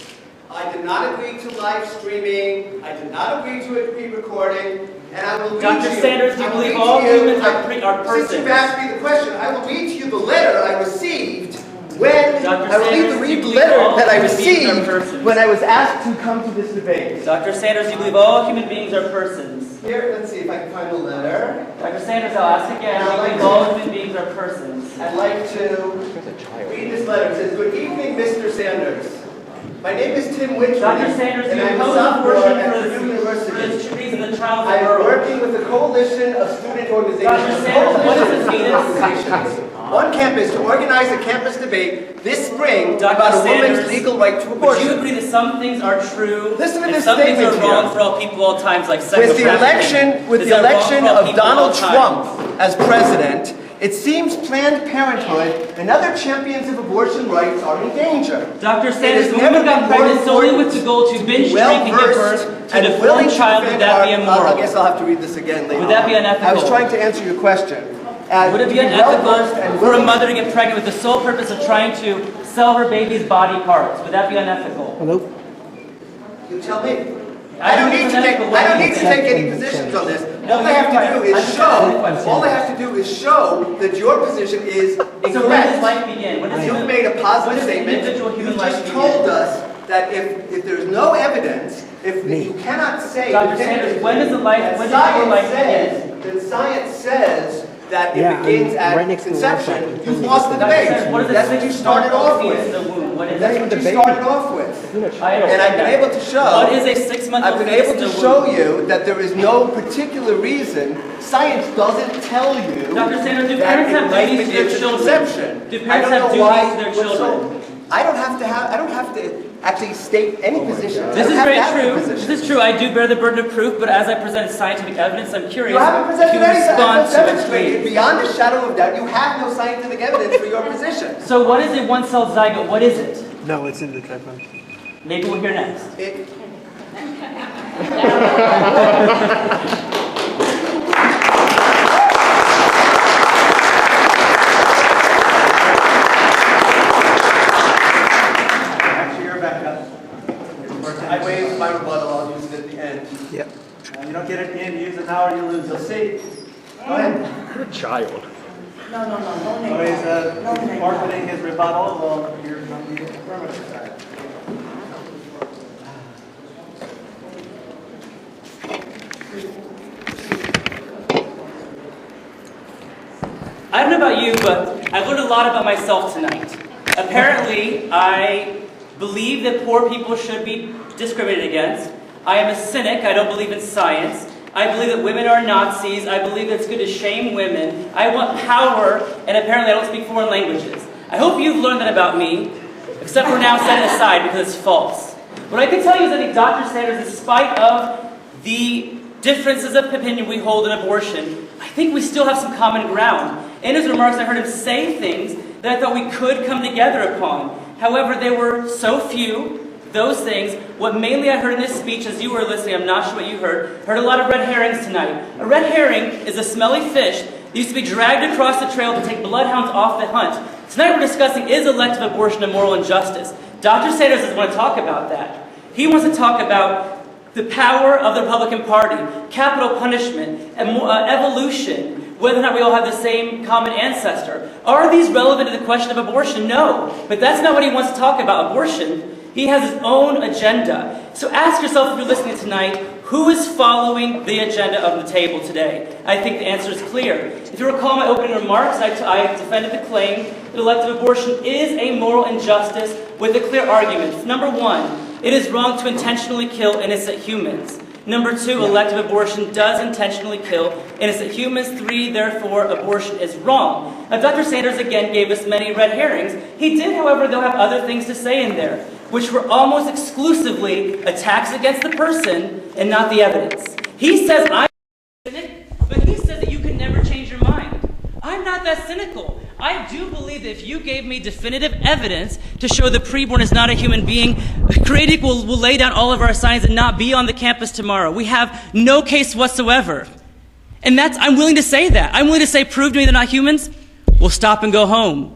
I did not agree to live streaming. I did not agree to it be recording. And I will read Dr. to you. Sanders, do you believe all humans are persons? Since you've asked me the question, I will read to you the letter I received when I will read the letter that I received when I was asked to come to this debate. Dr. Sanders, do you believe all human beings are persons? Here, let's see if I can find the letter. Dr. Sanders, I'll ask again. Do you believe all human beings are persons? I'd like to read this letter. It says, "Good evening, Mr. Sanders. My name is Tim Whitman, Dr. Sanders, and do you I'm a oppose sophomore abortion at for Purdue the University. trees of the child of I the am world? working with a coalition of student organizations. Dr. Sanders, what is a fetus? On campus to organize a campus debate this spring Dr. about a Sanders, woman's legal right to Would abortion. you agree that some things are true Listen to and this some things are statement wrong here. for all people all times, like sexual With the trafficking? election Is that wrong for all of people all Donald time? Trump as president, it seems Planned Parenthood and other champions of abortion rights are in danger. Dr. It Sanders, has the never woman got been more pregnant solely with important the goal to binge drink and give well-versed birth to and the willing born to child. Would defend that be our- immoral? I guess I'll have to read this again later. Would that be unethical? I was trying to answer your question. Would it be unethical for a mother to get pregnant with the sole purpose of trying to sell her baby's body parts? Would that be unethical? You tell me. I don't need to take any positions on this. All I have to do is show. All I have to do is show that your position is So when does incorrect. life begin? When does You've human- made a when positive does statement. individual human You life just begin? told us that if there's no evidence, You cannot say... Dr. Sanders, when does the life... When does your life begin? That science says that it Yeah, begins right at next to the conception. website. You've lost the debate. What is That's what you started off fetus with. in the womb? What is That's it? what you started off with. And I've been able to show... What is a 6-month-old I've been fetus able in to the show womb? you that there is no particular reason. Science doesn't tell you Dr. Sanders, do that parents have life duties to their begins at children? conception. Do I parents don't have know why- duties to their children? I don't have to actually state any position. This is very true. This is true. I do bear the burden of proof, but as I presented scientific evidence, I'm curious You haven't if presented you any respond evidence to it, demonstrated. please. Beyond a shadow of doubt, you have no scientific evidence for your position. So what is a one-celled zygote? What is it? No, it's in the tripod. Maybe we'll hear next. Actually, you're back up. I waived my rebuttal. I'll use it at the end. Yep. You don't get it at the end, you use it now or you lose You'll it. see. Go ahead. You're a child. No, don't So he's forfeiting his rebuttal. We'll hear from the affirmative side. I don't know about you, but I've learned a lot about myself tonight. Apparently, I believe that poor people should be discriminated against. I am a cynic. I don't believe in science. I believe that women are Nazis. I believe that it's good to shame women. I want power, and apparently I don't speak foreign languages. I hope you've learned that about me, except for now set it aside because it's false. What I can tell you is that I think Dr. Sanders, in spite of the differences of opinion we hold in abortion, I think we still have some common ground. In his remarks, I heard him say things that I thought we could come together upon. However, they were so few, those things. What mainly I heard in this speech, as you were listening, I'm not sure what you heard a lot of red herrings tonight. A red herring is a smelly fish that used to be dragged across the trail to take bloodhounds off the hunt. Tonight we're discussing, is elective abortion a moral injustice? Dr. Sanders doesn't want to talk about that. He wants to talk about the power of the Republican Party, capital punishment, and evolution, whether or not we all have the same common ancestor. Are these relevant to the question of abortion? No. But that's not what he wants to talk about, abortion. He has his own agenda. So ask yourself, if you're listening tonight, who is following the agenda of the table today? I think the answer is clear. If you recall my opening remarks, I defended the claim that elective abortion is a moral injustice with a clear argument. Number one, it is wrong to intentionally kill innocent humans. Number two, elective abortion does intentionally kill innocent humans. 3, therefore, abortion is wrong. Now, Dr. Sanders again gave us many red herrings. He did, however, though, have other things to say in there, which were almost exclusively attacks against the person and not the evidence. He says, I'm cynic, but he says that you can never change your mind. I'm not that cynical. I do believe that if you gave me definitive evidence to show the preborn is not a human being, Create Equal will lay down all of our signs and not be on the campus tomorrow. We have no case whatsoever. And I'm willing to say that. I'm willing to say, prove to me they're not humans, we'll stop and go home.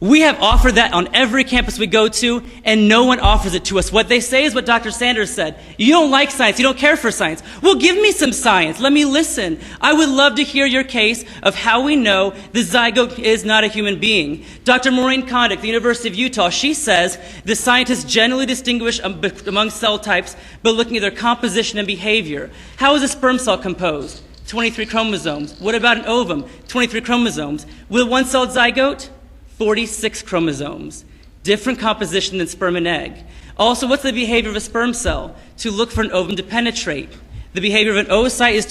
We have offered that on every campus we go to, and no one offers it to us. What they say is what Dr. Sanders said. You don't like science. You don't care for science. Well, give me some science. Let me listen. I would love to hear your case of how we know the zygote is not a human being. Dr. Maureen Condick, the University of Utah, she says the scientists generally distinguish among cell types by looking at their composition and behavior. How is a sperm cell composed? 23 chromosomes. What about an ovum? 23 chromosomes. With one-celled zygote? 46 chromosomes. Different composition than sperm and egg. Also, what's the behavior of a sperm cell? To look for an ovum to penetrate. The behavior of an oocyte is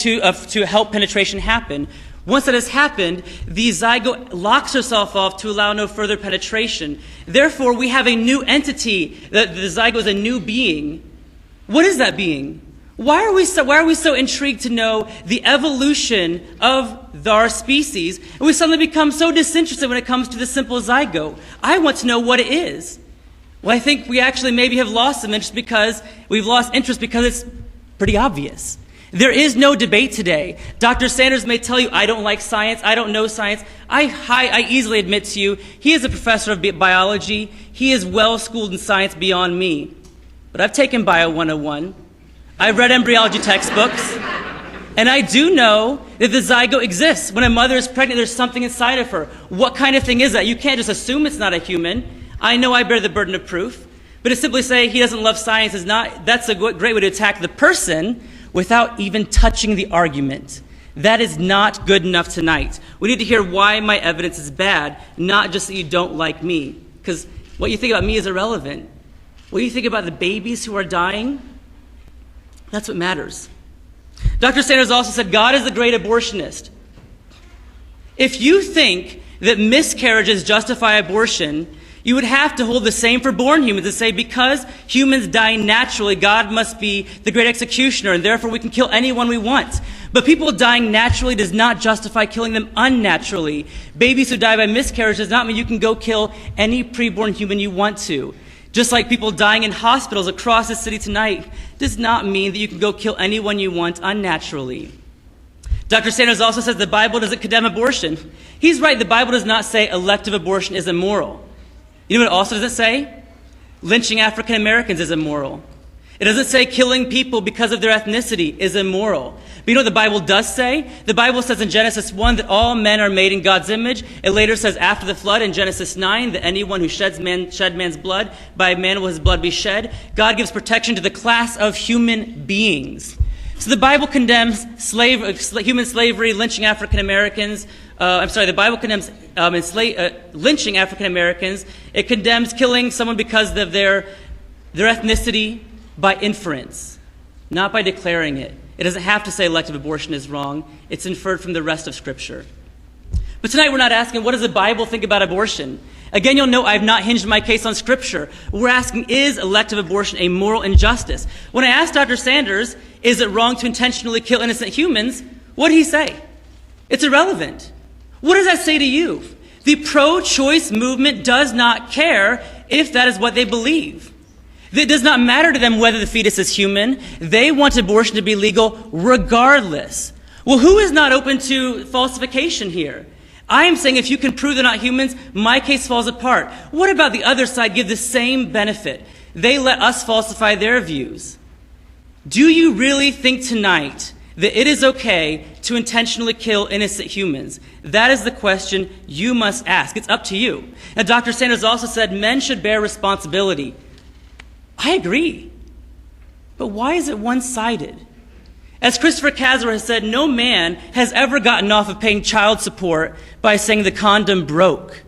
to help penetration happen. Once that has happened, the zygote locks herself off to allow no further penetration. Therefore, we have a new entity. The zygote is a new being. What is that being? Why are we so intrigued to know the evolution of our species, and we suddenly become so disinterested when it comes to the simple zygote? I want to know what it is. Well, I think we actually maybe have lost some interest because it's pretty obvious. There is no debate today. Dr. Sanders may tell you, I don't like science, I don't know science. I easily admit to you, he is a professor of biology. He is well-schooled in science beyond me. But I've taken Bio 101. I've read embryology textbooks, and I do know that the zygote exists. When a mother is pregnant, there's something inside of her. What kind of thing is that? You can't just assume it's not a human. I know I bear the burden of proof, But to simply say he doesn't love science that's a great way to attack the person without even touching the argument. That is not good enough tonight. We need to hear why my evidence is bad, not just that you don't like me. Because what you think about me is irrelevant. What you think about the babies who are dying, that's what matters. Dr. Sanders also said God is the great abortionist. If you think that miscarriages justify abortion, you would have to hold the same for born humans and say because humans die naturally, God must be the great executioner, and therefore we can kill anyone we want. But people dying naturally does not justify killing them unnaturally. Babies who die by miscarriage does not mean you can go kill any preborn human you want to. Just like people dying in hospitals across the city tonight does not mean that you can go kill anyone you want unnaturally. Dr. Sanders also says the Bible doesn't condemn abortion. He's right, the Bible does not say elective abortion is immoral. You know what it also doesn't say? Lynching African Americans is immoral. It doesn't say killing people because of their ethnicity is immoral. But you know what the Bible does say? The Bible says in Genesis 1 that all men are made in God's image. It later says after the flood in Genesis 9 that anyone who shed man's blood, by man will his blood be shed. God gives protection to the class of human beings. So the Bible condemns human slavery, lynching African Americans. The Bible condemns lynching African Americans. It condemns killing someone because of their ethnicity by inference, not by declaring it. It doesn't have to say elective abortion is wrong. It's inferred from the rest of Scripture. But tonight we're not asking, what does the Bible think about abortion? Again, you'll note I have not hinged my case on Scripture. We're asking, is elective abortion a moral injustice? When I asked Dr. Sanders, is it wrong to intentionally kill innocent humans? What did he say? It's irrelevant. What does that say to you? The pro-choice movement does not care if that is what they believe. It does not matter to them whether the fetus is human. They want abortion to be legal regardless. Well, who is not open to falsification here? I am saying if you can prove they're not humans, my case falls apart. What about the other side give the same benefit? They let us falsify their views. Do you really think tonight that it is okay to intentionally kill innocent humans? That is the question you must ask. It's up to you. Now, Dr. Sanders also said men should bear responsibility. I agree. But why is it one-sided? As Christopher Casler has said, no man has ever gotten off of paying child support by saying the condom broke.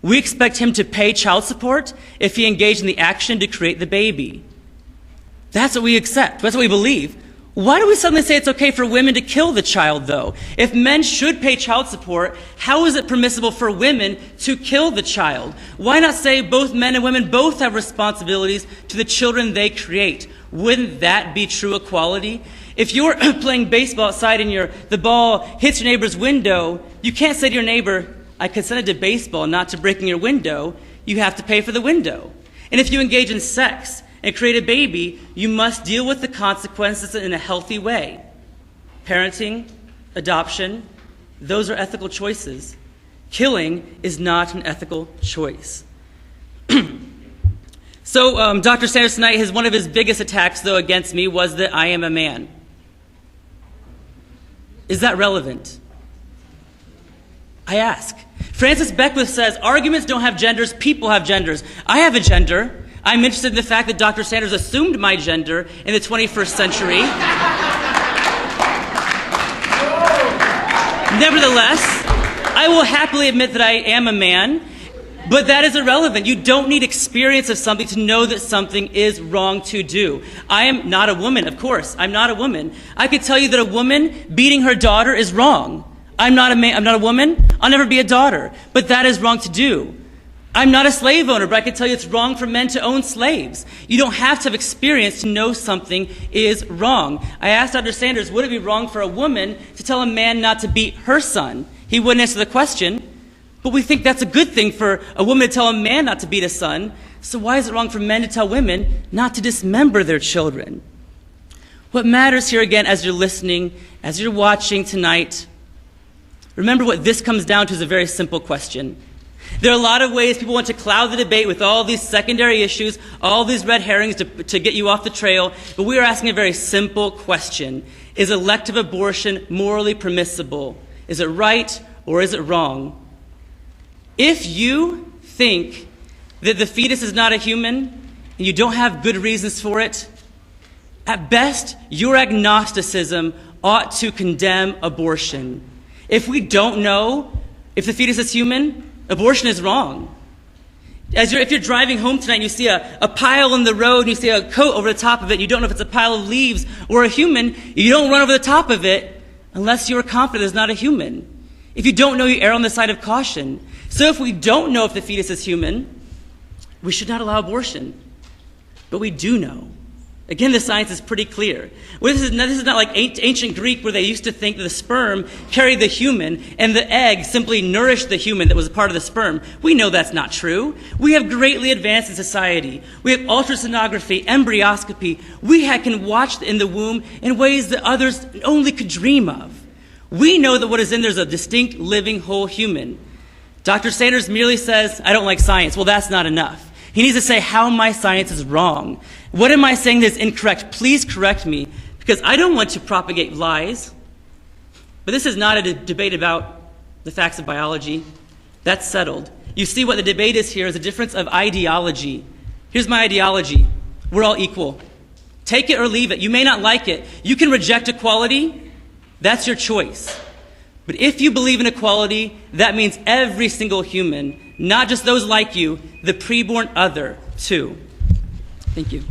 We expect him to pay child support if he engaged in the action to create the baby. That's what we accept. That's what we believe. Why do we suddenly say it's okay for women to kill the child, though? If men should pay child support, how is it permissible for women to kill the child? Why not say both men and women both have responsibilities to the children they create? Wouldn't that be true equality? If you're playing baseball outside and the ball hits your neighbor's window, you can't say to your neighbor, I consented to baseball, not to breaking your window. You have to pay for the window. And if you engage in sex and create a baby, you must deal with the consequences in a healthy way. Parenting, adoption, those are ethical choices. Killing is not an ethical choice. So Dr. Sanders tonight, one of his biggest attacks, though, against me was that I am a man. Is that relevant? I ask. Francis Beckwith says, arguments don't have genders, people have genders. I have a gender. I'm interested in the fact that Dr. Sanders assumed my gender in the 21st century. Nevertheless, I will happily admit that I am a man, but that is irrelevant. You don't need experience of something to know that something is wrong to do. I am not a woman, of course. I'm not a woman. I could tell you that a woman beating her daughter is wrong. I'm not a man. I'm not a woman. I'll never be a daughter. But that is wrong to do. I'm not a slave owner, but I can tell you it's wrong for men to own slaves. You don't have to have experience to know something is wrong. I asked Dr. Sanders, would it be wrong for a woman to tell a man not to beat her son? He wouldn't answer the question, but we think that's a good thing for a woman to tell a man not to beat a son. So why is it wrong for men to tell women not to dismember their children? What matters here again as you're listening, as you're watching tonight, remember what this comes down to is a very simple question. There are a lot of ways people want to cloud the debate with all these secondary issues, all these red herrings to get you off the trail, but we are asking a very simple question. Is elective abortion morally permissible? Is it right or is it wrong? If you think that the fetus is not a human, and you don't have good reasons for it, at best, your agnosticism ought to condemn abortion. If we don't know if the fetus is human, abortion is wrong. If you're driving home tonight and you see a pile in the road and you see a coat over the top of it, you don't know if it's a pile of leaves or a human, you don't run over the top of it unless you're confident it's not a human. If you don't know, you err on the side of caution. So if we don't know if the fetus is human, we should not allow abortion. But we do know. Again, the science is pretty clear. Well, this is not like ancient Greek where they used to think that the sperm carried the human and the egg simply nourished the human that was a part of the sperm. We know that's not true. We have greatly advanced in society. We have ultrasonography, embryoscopy. We can watch in the womb in ways that others only could dream of. We know that what is in there is a distinct, living, whole human. Dr. Sanders merely says, I don't like science. Well, that's not enough. He needs to say how my science is wrong. What am I saying that's incorrect? Please correct me, because I don't want to propagate lies. But this is not a debate about the facts of biology. That's settled. You see what the debate is here is a difference of ideology. Here's my ideology. We're all equal. Take it or leave it. You may not like it. You can reject equality. That's your choice. But if you believe in equality, that means every single human, not just those like you, the preborn other, too. Thank you.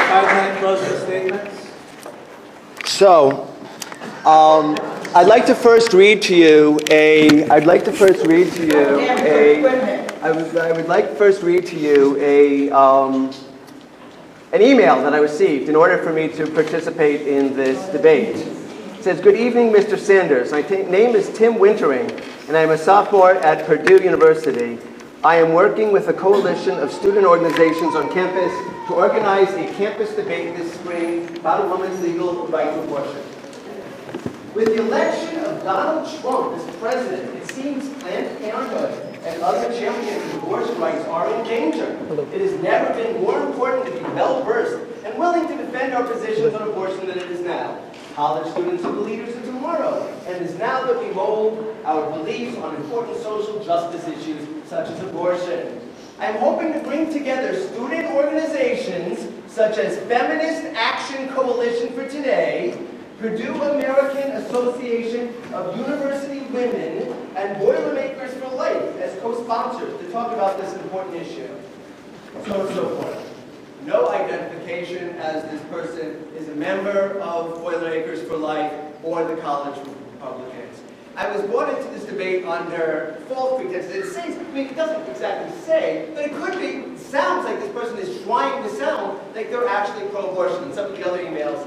5-minute closing statements. So, I'd like to first read to you an email that I received in order for me to participate in this debate. It says, "Good evening, Mr. Sanders. My name is Tim Wintering, and I'm a sophomore at Purdue University. I am working with a coalition of student organizations on campus to organize a campus debate this spring about a woman's legal right to abortion. With the election of Donald Trump as president, it seems Planned Parenthood and other champions of abortion rights are in danger. It has never been more important to be well-versed and willing to defend our positions on abortion than it is now. College students are the leaders of tomorrow, and it is now that we mold our beliefs on important social justice issues such as abortion. I am hoping to bring together student organizations such as Feminist Action Coalition for Today, Purdue American Association of University Women, and Boilermakers for Life as co-sponsors to talk about this important issue." So and so forth. No identification as this person is a member of Boilermakers for Life or the College Republicans. I was brought into this debate under false pretenses. It doesn't exactly say, but it could be, it sounds like this person is trying to sound like they're actually pro-abortion, and some of the other emails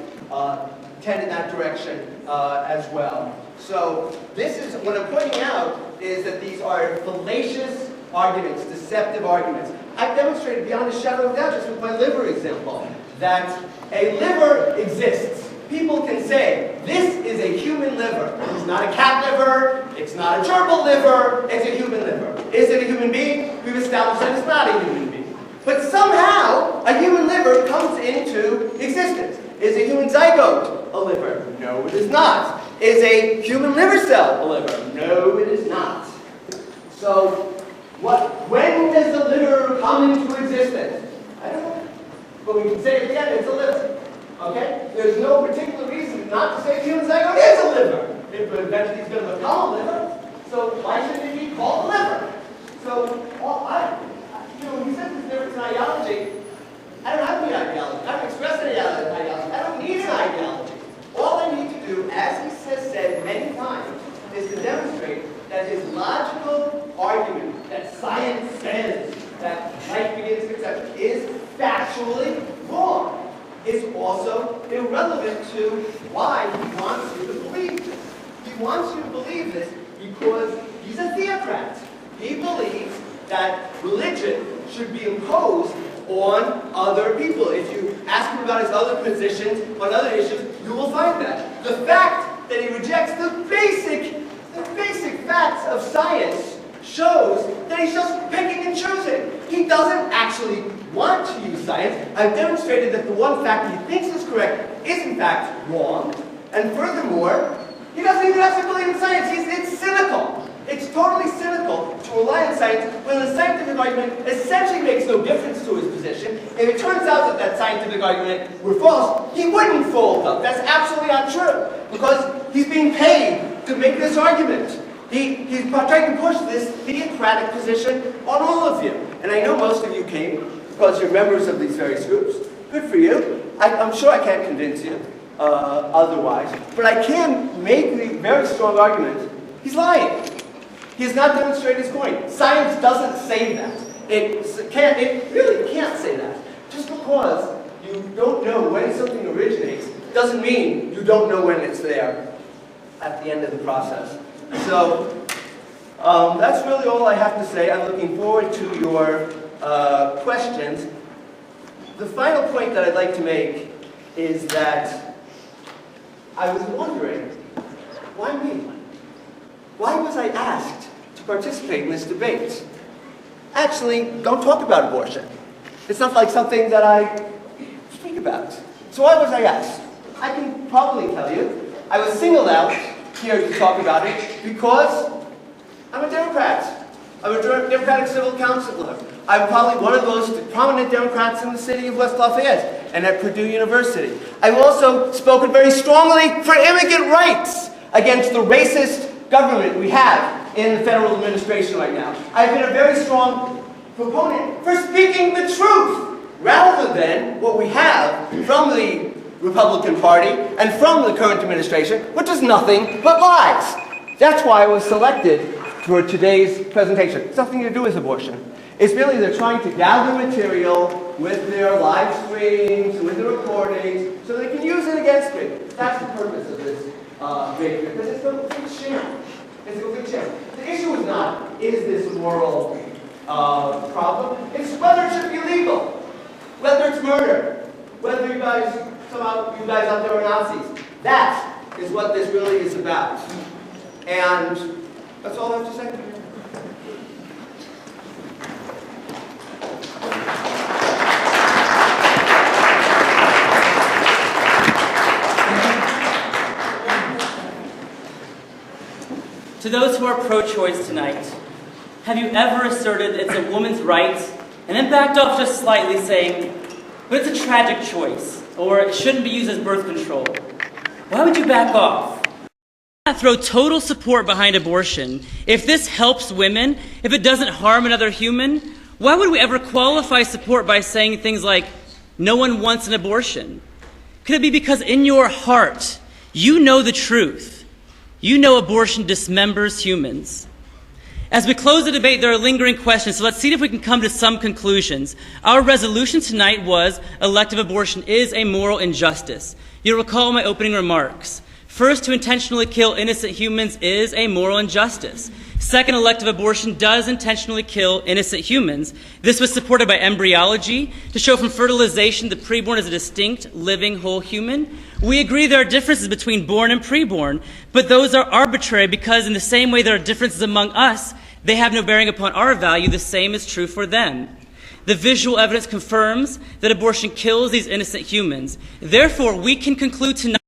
tend in that direction as well. So this is, what I'm pointing out is that these are fallacious arguments, deceptive arguments. I've demonstrated beyond a shadow of doubt, just with my liver example, that a liver exists. People can say, this is a human liver. It's not a cat liver, it's not a gerbil liver, it's a human liver. Is it a human being? We've established that it's not a human being. But somehow, a human liver comes into existence. Is a human zygote a liver? No, it is not. Is a human liver cell a liver? No, it is not. So, when does the liver come into existence? I don't know. But we can say it again, it's a liver. Okay? There's no particular reason not to say the human zygote is a liver. If eventually it's going to become a liver, so why shouldn't it be called a liver? So, when you said this difference in ideology, I don't have any ideology. I don't express any ideology. I don't need an ideology. All I need to do, as he has said many times, is to demonstrate that his logical argument that science says that life begins with conception is factually wrong, is also irrelevant to why he wants you to believe this. He wants you to believe this because he's a theocrat. He believes that religion should be imposed on other people. If you ask him about his other positions on other issues, you will find that. The fact that he rejects the basic facts of science shows that he's just picking and choosing. He doesn't actually want to use science. I've demonstrated that the one fact he thinks is correct is in fact wrong. And furthermore, he doesn't even have to believe in science. It's cynical. It's totally cynical to rely on science when the scientific argument essentially makes no difference to his position. If it turns out that that scientific argument were false, he wouldn't fold up. That's absolutely not true, because he's being paid to make this argument. He's trying to push this theocratic position on all of you. And I know most of you came because you're members of these various groups. Good for you. I'm sure I can't convince you otherwise. But I can make the very strong argument, he's lying. He has not demonstrated his point. Science doesn't say that. It really can't say that. Just because you don't know when something originates doesn't mean you don't know when it's there at the end of the process. So that's really all I have to say. I'm looking forward to your questions. The final point that I'd like to make is that I was wondering, why me? Why was I asked to participate in this debate? Actually, don't talk about abortion. It's not like something that I speak about. So why was I asked? I can probably tell you. I was singled out here to talk about it because I'm a Democrat. I'm a Democratic civil councilor. I'm probably one of those prominent Democrats in the city of West Lafayette and at Purdue University. I've also spoken very strongly for immigrant rights against the racist government we have in the federal administration right now. I've been a very strong proponent for speaking the truth rather than what we have from the Republican Party and from the current administration, which is nothing but lies. That's why I was selected for today's presentation. It's nothing to do with abortion. It's really they're trying to gather material with their live streams and with their recordings so they can use it against me. That's the purpose of this video, because it's a complete sham. It's a complete sham. The issue is not, is this a moral problem? It's whether it should be legal, whether it's murder, whether you guys out there are Nazis. That is what this really is about. And that's all I have to say. To those who are pro-choice tonight, have you ever asserted it's a woman's right and then backed off just slightly saying, but it's a tragic choice, or it shouldn't be used as birth control? Why would you back off? Throw total support behind abortion. If this helps women, if it doesn't harm another human, why would we ever qualify support by saying things like, no one wants an abortion? Could it be because in your heart, you know the truth? You know abortion dismembers humans. As we close the debate, there are lingering questions, so let's see if we can come to some conclusions. Our resolution tonight was elective abortion is a moral injustice. You'll recall my opening remarks. First, to intentionally kill innocent humans is a moral injustice. Second, elective abortion does intentionally kill innocent humans. This was supported by embryology to show from fertilization the preborn is a distinct, living, whole human. We agree there are differences between born and preborn, but those are arbitrary because in the same way there are differences among us, they have no bearing upon our value. The same is true for them. The visual evidence confirms that abortion kills these innocent humans. Therefore, we can conclude tonight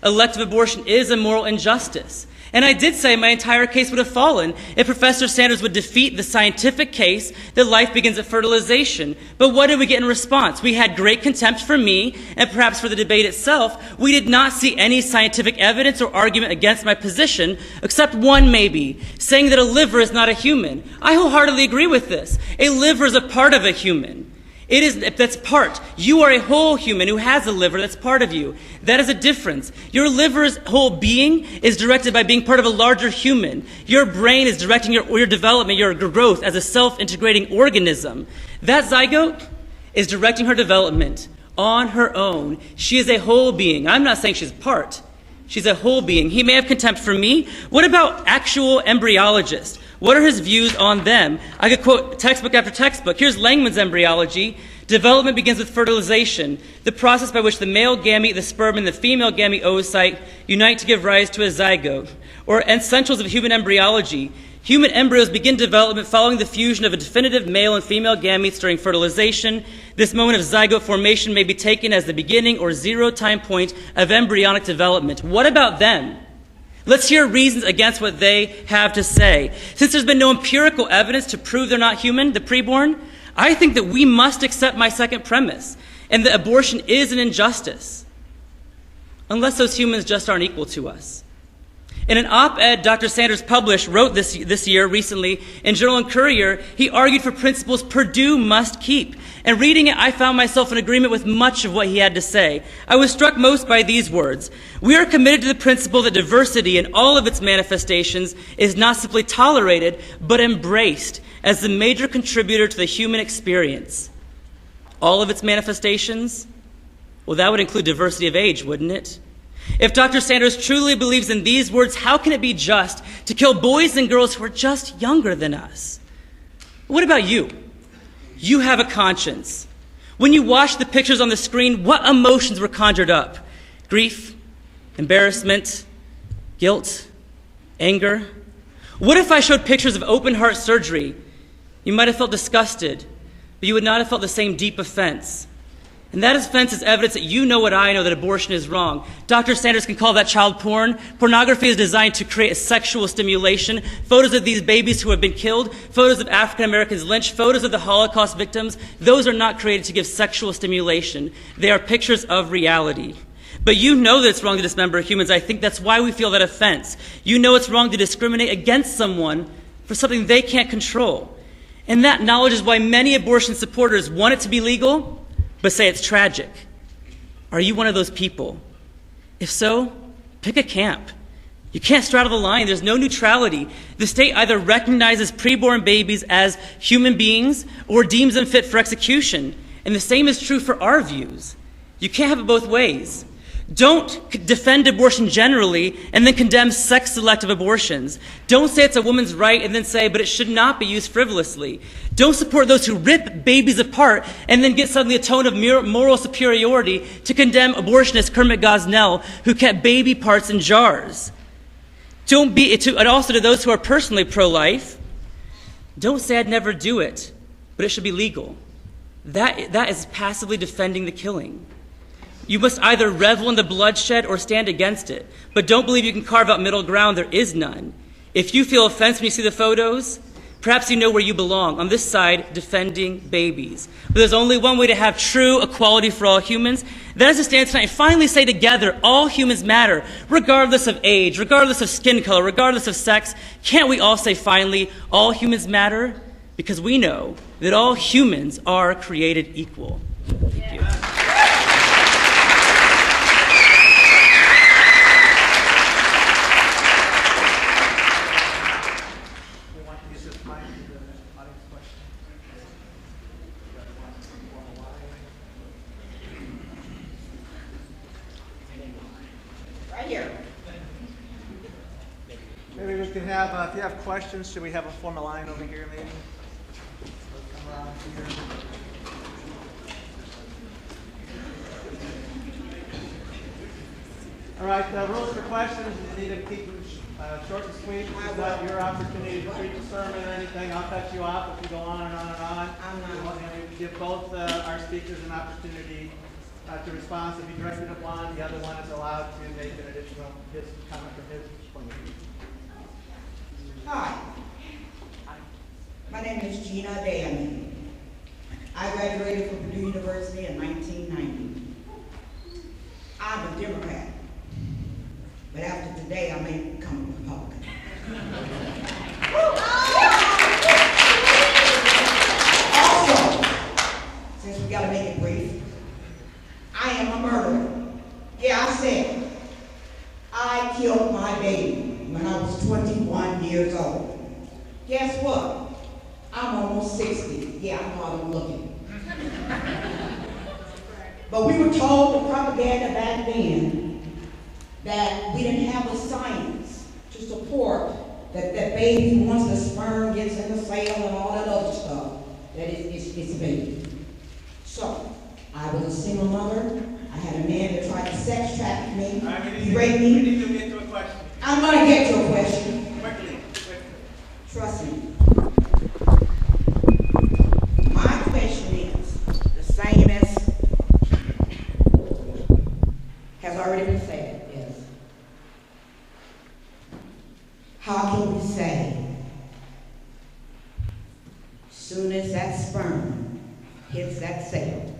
elective abortion is a moral injustice. And I did say my entire case would have fallen if Professor Sanders would defeat the scientific case that life begins at fertilization. But what did we get in response? We had great contempt for me and perhaps for the debate itself. We did not see any scientific evidence or argument against my position, except one maybe, saying that a liver is not a human. I wholeheartedly agree with this. A liver is a part of a human. That's part. You are a whole human who has a liver that's part of you. That is a difference. Your liver's whole being is directed by being part of a larger human. Your brain is directing your development, your growth as a self-integrating organism. That zygote is directing her development on her own. She is a whole being. I'm not saying she's part. She's a whole being. He may have contempt for me. What about actual embryologists? What are his views on them? I could quote textbook after textbook. Here's Langman's embryology. Development begins with fertilization, the process by which the male gamete, the sperm, and the female gamete oocyte unite to give rise to a zygote. Or essentials of human embryology. Human embryos begin development following the fusion of a definitive male and female gametes during fertilization. This moment of zygote formation may be taken as the beginning or zero time point of embryonic development. What about them? Let's hear reasons against what they have to say. Since there's been no empirical evidence to prove they're not human, the preborn, I think that we must accept my second premise, and that abortion is an injustice, unless those humans just aren't equal to us. In an op-ed Dr. Sanders wrote this year recently in Journal and Courier, he argued for principles Purdue must keep. And reading it, I found myself in agreement with much of what he had to say. I was struck most by these words. We are committed to the principle that diversity in all of its manifestations is not simply tolerated, but embraced as the major contributor to the human experience. All of its manifestations? Well, that would include diversity of age, wouldn't it? If Dr. Sanders truly believes in these words, how can it be just to kill boys and girls who are just younger than us? What about you? You have a conscience. When you watched the pictures on the screen, what emotions were conjured up? Grief, embarrassment, guilt, anger? What if I showed pictures of open heart surgery? You might have felt disgusted, but you would not have felt the same deep offense. And that offense is evidence that you know what I know, that abortion is wrong. Dr. Sanders can call that child porn. Pornography is designed to create a sexual stimulation. Photos of these babies who have been killed, photos of African Americans lynched, photos of the Holocaust victims, those are not created to give sexual stimulation. They are pictures of reality. But you know that it's wrong to dismember humans. I think that's why we feel that offense. You know it's wrong to discriminate against someone for something they can't control. And that knowledge is why many abortion supporters want it to be legal, but say it's tragic. Are you one of those people? If so, pick a camp. You can't straddle the line. There's no neutrality. The state either recognizes preborn babies as human beings or deems them fit for execution. And the same is true for our views. You can't have it both ways. Don't defend abortion generally and then condemn sex-selective abortions. Don't say it's a woman's right and then say, but it should not be used frivolously. Don't support those who rip babies apart and then get suddenly a tone of moral superiority to condemn abortionist Kermit Gosnell, who kept baby parts in jars. And also to those who are personally pro-life, don't say I'd never do it, but it should be legal. That is passively defending the killing. You must either revel in the bloodshed or stand against it. But don't believe you can carve out middle ground. There is none. If you feel offense when you see the photos, perhaps you know where you belong, on this side, defending babies. But there's only one way to have true equality for all humans. That is to stand tonight and finally say together, all humans matter, regardless of age, regardless of skin color, regardless of sex. Can't we all say finally, all humans matter? Because we know that all humans are created equal. Thank you. Maybe we can have, if you have questions, should we have a form a line over here maybe? Come around here. All right, rules for questions, you need to keep them short and sweet. This is not your opportunity to preach a sermon or anything. I'll cut you off if you go on and on and on. We want to give both our speakers an opportunity to respond. So if you directed at one, the other one is allowed to make an additional comment from his point of view. Hi, my name is Gina Danny. I graduated from Purdue University in 1990. I'm a Democrat, but after today I may become a Republican. Also, since we gotta make it brief, I am a murderer. Yeah, I said I killed my baby when I was 21 years old. Guess what? I'm almost 60. Yeah, I know I'm looking. But we were told the propaganda back then that we didn't have the science to support that baby, once the sperm gets in the cell and all that other stuff, that it's a baby. So, I was a single mother. I had a man that tried to sex traffic me. He raped me. We need to get to a question. I'm going to get to a question. Quickly. Trust me. My question is the same soon as that sperm hits that cell,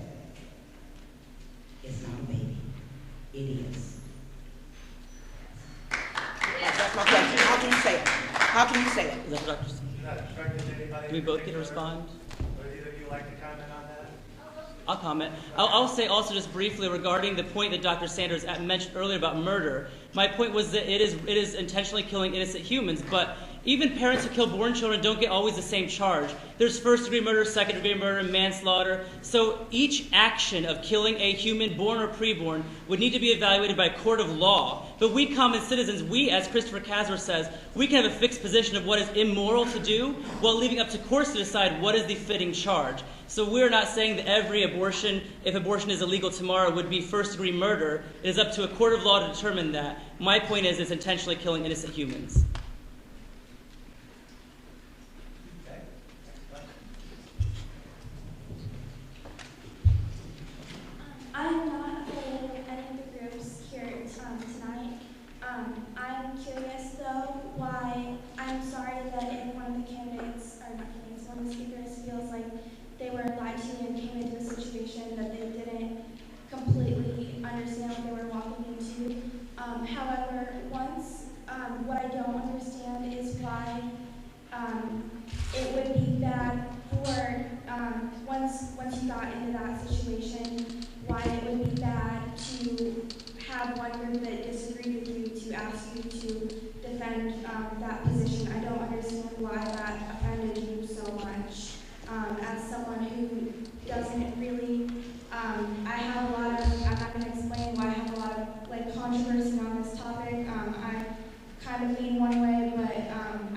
it's not a baby. It is. That's my question. How can you say it? How can you say it? Is that what Dr. You're not instructed anybody. Do we both get to respond? Would either of you like to comment on that? I'll comment. I'll say also just briefly regarding the point that Dr. Sanders mentioned earlier about murder. My point was that it is intentionally killing innocent humans, but even parents who kill born children don't get always the same charge. There's first-degree murder, second-degree murder, manslaughter. So each action of killing a human, born or preborn, would need to be evaluated by a court of law. But we common citizens, we, as Christopher Casler says, we can have a fixed position of what is immoral to do, while leaving up to courts to decide what is the fitting charge. So we're not saying that every abortion, if abortion is illegal tomorrow, would be first-degree murder. It is up to a court of law to determine that. My point is it's intentionally killing innocent humans. I'm not affiliated with any of the groups here tonight. I'm curious, though, why I'm sorry that if one of the candidates, or not candidates, one of the speakers feels like they were lied to and came into a situation that they didn't completely understand what they were walking into. However, what I don't understand is why it would be bad for, once you got into that situation, why it would be bad to have one group that disagreed with you to ask you to defend that position. I don't understand why that offended you so much. As someone who doesn't really, I have a lot of, I'm not going to explain why I have a lot of controversy on this topic. I kind of lean one way, but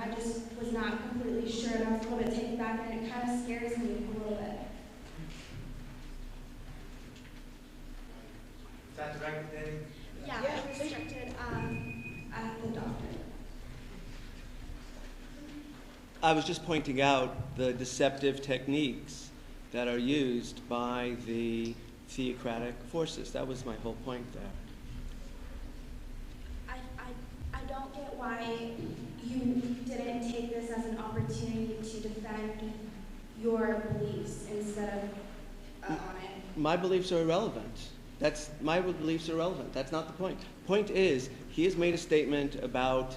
I just was not completely sure, and I was a little bit taken back, and it kind of scares me a little bit. Is that directed to any? Yeah, restricted at the doctor. I was just pointing out the deceptive techniques that are used by the theocratic forces. That was my whole point there. I don't get why you didn't take this as an opportunity to defend your beliefs instead of on it. My beliefs are irrelevant. My beliefs are irrelevant. That's not the point. Point is, he has made a statement about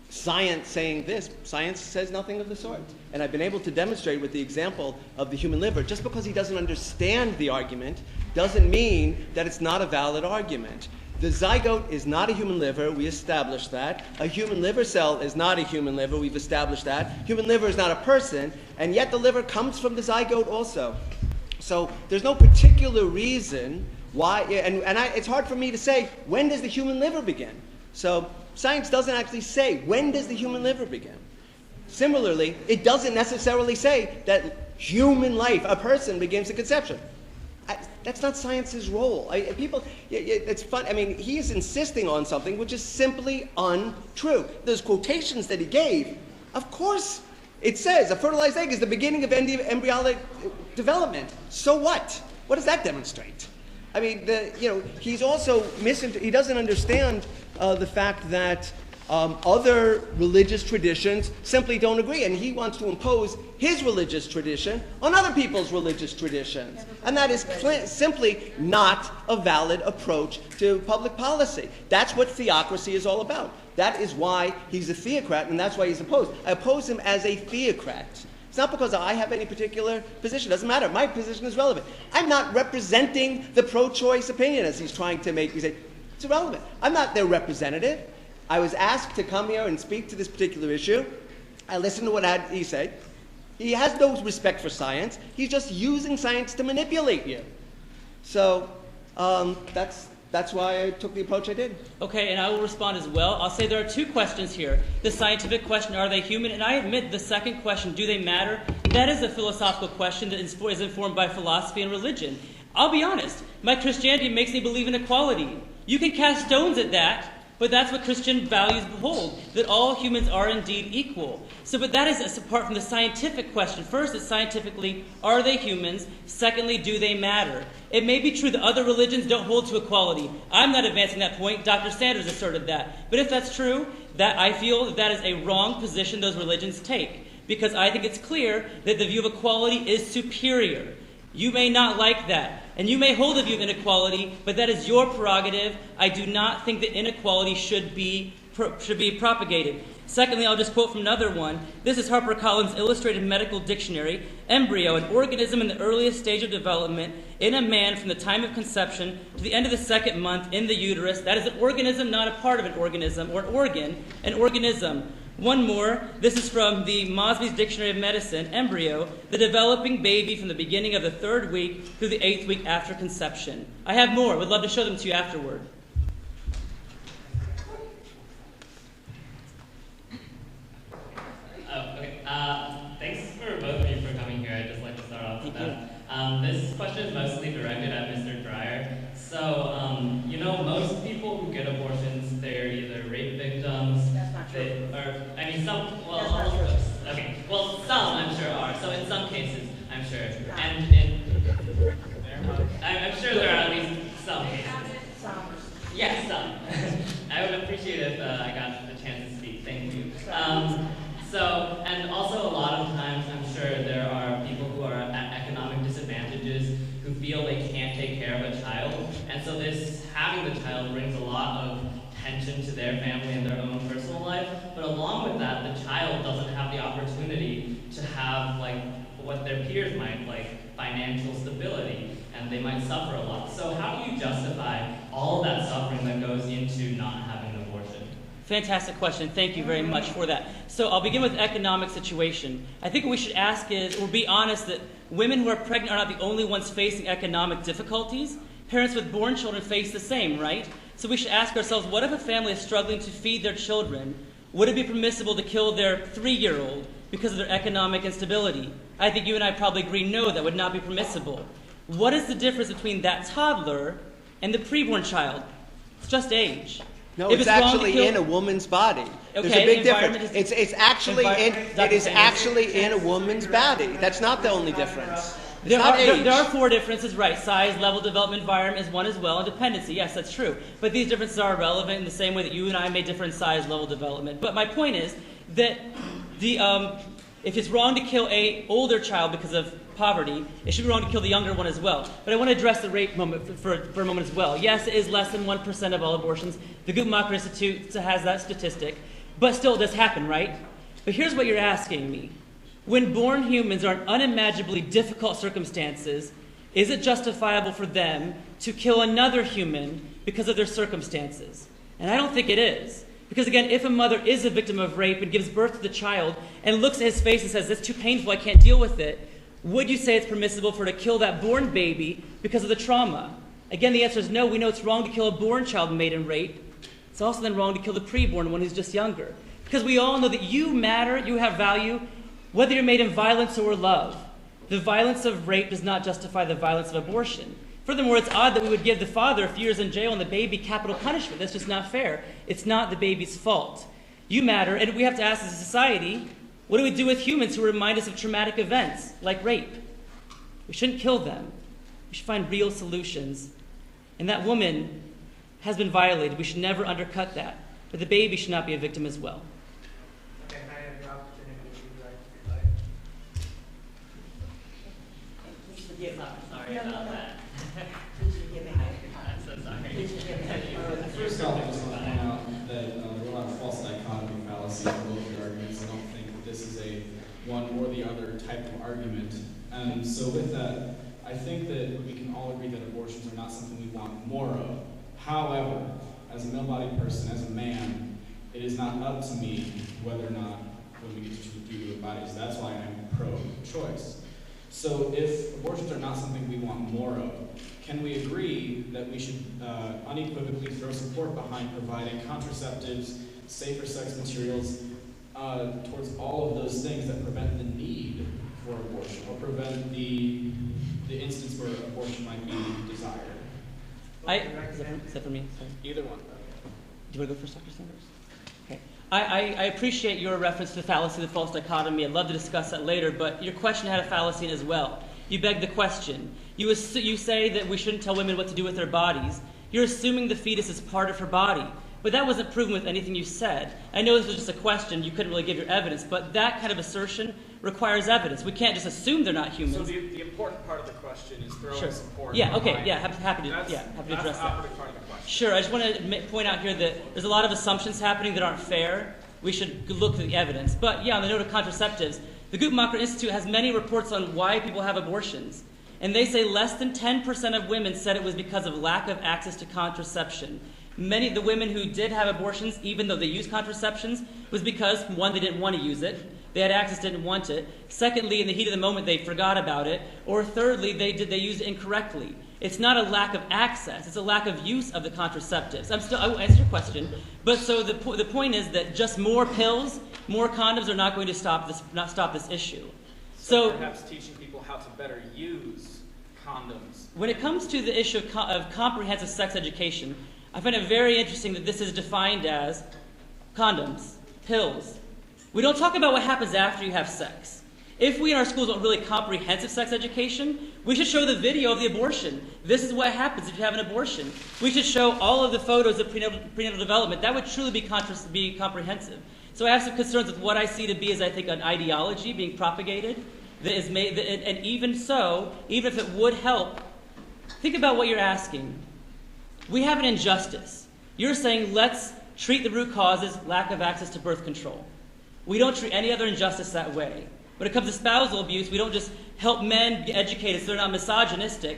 science saying this. Science says nothing of the sort. And I've been able to demonstrate with the example of the human liver. Just because he doesn't understand the argument doesn't mean that it's not a valid argument. The zygote is not a human liver. We established that. A human liver cell is not a human liver. We've established that. Human liver is not a person, and yet the liver comes from the zygote also. So there's no particular reason why, it's hard for me to say, when does the human liver begin? So science doesn't actually say, when does the human liver begin? Similarly, it doesn't necessarily say that human life, a person, begins at conception. That's not science's role. It's fun. I mean, he is insisting on something which is simply untrue. Those quotations that he gave, of course, it says a fertilized egg is the beginning of embryonic development. So what? What does that demonstrate? I mean, he's also he doesn't understand the fact that other religious traditions simply don't agree, and he wants to impose his religious tradition on other people's religious traditions. And that is simply not a valid approach to public policy. That's what theocracy is all about. That is why he's a theocrat, and that's why he's opposed. I oppose him as a theocrat. It's not because I have any particular position. It doesn't matter. My position is relevant. I'm not representing the pro-choice opinion, as he's trying to make me say. It's irrelevant. I'm not their representative. I was asked to come here and speak to this particular issue. I listened to what he said. He has no respect for science. He's just using science to manipulate you. So that's why I took the approach I did. Okay, and I will respond as well. I'll say there are two questions here. The scientific question, are they human? And I admit the second question, do they matter? That is a philosophical question that is informed by philosophy and religion. I'll be honest. My Christianity makes me believe in equality. You can cast stones at that, but that's what Christian values hold, that all humans are indeed equal. But that is apart from the scientific question. First, it's scientifically, are they humans? Secondly, do they matter? It may be true that other religions don't hold to equality. I'm not advancing that point. Dr. Sanders asserted that. But if that's true, that I feel that is a wrong position those religions take. because I think it's clear that the view of equality is superior. You may not like that, and you may hold a view of inequality, but that is your prerogative. I do not think that inequality should be propagated. Secondly, I'll just quote from another one. This is HarperCollins' Illustrated Medical Dictionary. Embryo, an organism in the earliest stage of development in a man from the time of conception to the end of the second month in the uterus. That is an organism, not a part of an organism, or an organ, an organism. One more. This is from the Mosby's Dictionary of Medicine. Embryo, the developing baby from the beginning of the 3rd week through the 8th week after conception. I have more. Would love to show them to you afterward. Thanks for both of you for coming here. I'd just like to start off with that. This question is mostly directed at Mr. Drayer. So, most people who get abortions, they're either rape victims. That's not true. Some, well, That's not almost true. those. Okay, well, some I'm sure are. So in some cases, I'm sure. And I'm sure there are at least some cases. Some. Yes, some. I would appreciate if I got the chance to speak. Thank you. And also a lot of times, I'm sure there are people who are at economic disadvantages who feel they can't take care of a child. And so having the child brings a lot of tension to their family and their own personal life. But along with that, the child doesn't have the opportunity to have what their peers might, like financial stability, and they might suffer a lot. So how do you justify all of that suffering that goes into not having an abortion? Fantastic question. Thank you very much for that. So I'll begin with economic situation. I think what we should ask is, or be honest, that women who are pregnant are not the only ones facing economic difficulties. Parents with born children face the same, right? So we should ask ourselves, what if a family is struggling to feed their children? Would it be permissible to kill their 3-year-old because of their economic instability? I think you and I probably agree, no, that would not be permissible. What is the difference between that toddler and the preborn child? It's just age. No, If it's wrong to actually kill- in a woman's body. There's Okay, a big environment difference. is- It's actually Dr. it is Sanders. actually in a woman's body. That's not the only difference. It's There not are, age. there are 4 differences, right? Size, level, development, environment is one as well, and dependency. Yes, that's true. But these differences are relevant in the same way that you and I may differ in size, level, development. But my point is that if it's wrong to kill an older child because of poverty, it should be wrong to kill the younger one as well. But I want to address the rape moment for a moment as well. Yes, it is less than 1% of all abortions. The Guttmacher Institute has that statistic. But still, it does happen, right? But here's what you're asking me. When born humans are in unimaginably difficult circumstances, is it justifiable for them to kill another human because of their circumstances? And I don't think it is. Because again, if a mother is a victim of rape and gives birth to the child and looks at his face and says, "That's too painful, I can't deal with it," would you say it's permissible for her to kill that born baby because of the trauma? Again, the answer is no. We know it's wrong to kill a born child made in rape. It's also then wrong to kill the preborn one who's just younger. Because we all know that you matter, you have value, whether you're made in violence or love. The violence of rape does not justify the violence of abortion. Furthermore, it's odd that we would give the father a few years in jail and the baby capital punishment. That's just not fair. It's not the baby's fault. You matter, and we have to ask as a society, what do we do with humans who remind us of traumatic events, like rape? We shouldn't kill them. We should find real solutions. And that woman has been violated. We should never undercut that. But the baby should not be a victim as well. Okay, I have the opportunity to redirect your light. Please forgive me. Sorry about that. Please forgive me. I'm so sorry. Please forgive me. First off, I just want to point out that there are a lot of false dichotomy fallacies in both the arguments. I don't think that this is a one or the other type of argument. So with that, I think that we can all agree that abortions are not something we want more of. However, as a male-bodied person, as a man, it is not up to me whether or not when we get to do the bodies. That's why I'm pro-choice. So if abortions are not something we want more of, can we agree that we should unequivocally throw support behind providing contraceptives, safer sex materials, towards all of those things that prevent the need for abortion or prevent the instance where abortion might be desired? Is that for me? Sorry. Either one. Do you want to go first, Dr. Sanders? Okay. I appreciate your reference to the fallacy of the false dichotomy. I'd love to discuss that later, but your question had a fallacy in it as well. You beg the question. You say that we shouldn't tell women what to do with their bodies. You're assuming the fetus is part of her body. But that wasn't proven with anything you said. I know this was just a question. You couldn't really give your evidence. But that kind of assertion requires evidence. We can't just assume they're not humans. So the important part of the question is throwing support. Yeah, okay, behind. yeah, happy to address That's that. the operative part of the question. Sure, I just want to point out here that there's a lot of assumptions happening that aren't fair. We should look at the evidence. But yeah, on the note of contraceptives, the Guttmacher Institute has many reports on why people have abortions. And they say less than 10% of women said it was because of lack of access to contraception. Many of the women who did have abortions, even though they used contraceptions, was because, one, they didn't want to use it. They had access, didn't want it. Secondly, in the heat of the moment, they forgot about it. Or thirdly, they used it incorrectly. It's not a lack of access. It's a lack of use of the contraceptives. I will answer your question. But so the point is that just more pills, more condoms are not going to stop this issue. So perhaps teaching people how to better use condoms. When it comes to the issue of comprehensive sex education, I find it very interesting that this is defined as condoms, pills. We don't talk about what happens after you have sex. If we in our schools want really comprehensive sex education, we should show the video of the abortion. This is what happens if you have an abortion. We should show all of the photos of prenatal development. That would truly be comprehensive. So I have some concerns with what I see to be, as I think, an ideology being propagated that is made, and even so, even if it would help, think about what you're asking. We have an injustice. You're saying let's treat the root causes, lack of access to birth control. We don't treat any other injustice that way. When it comes to spousal abuse, we don't just help men get educated so they're not misogynistic.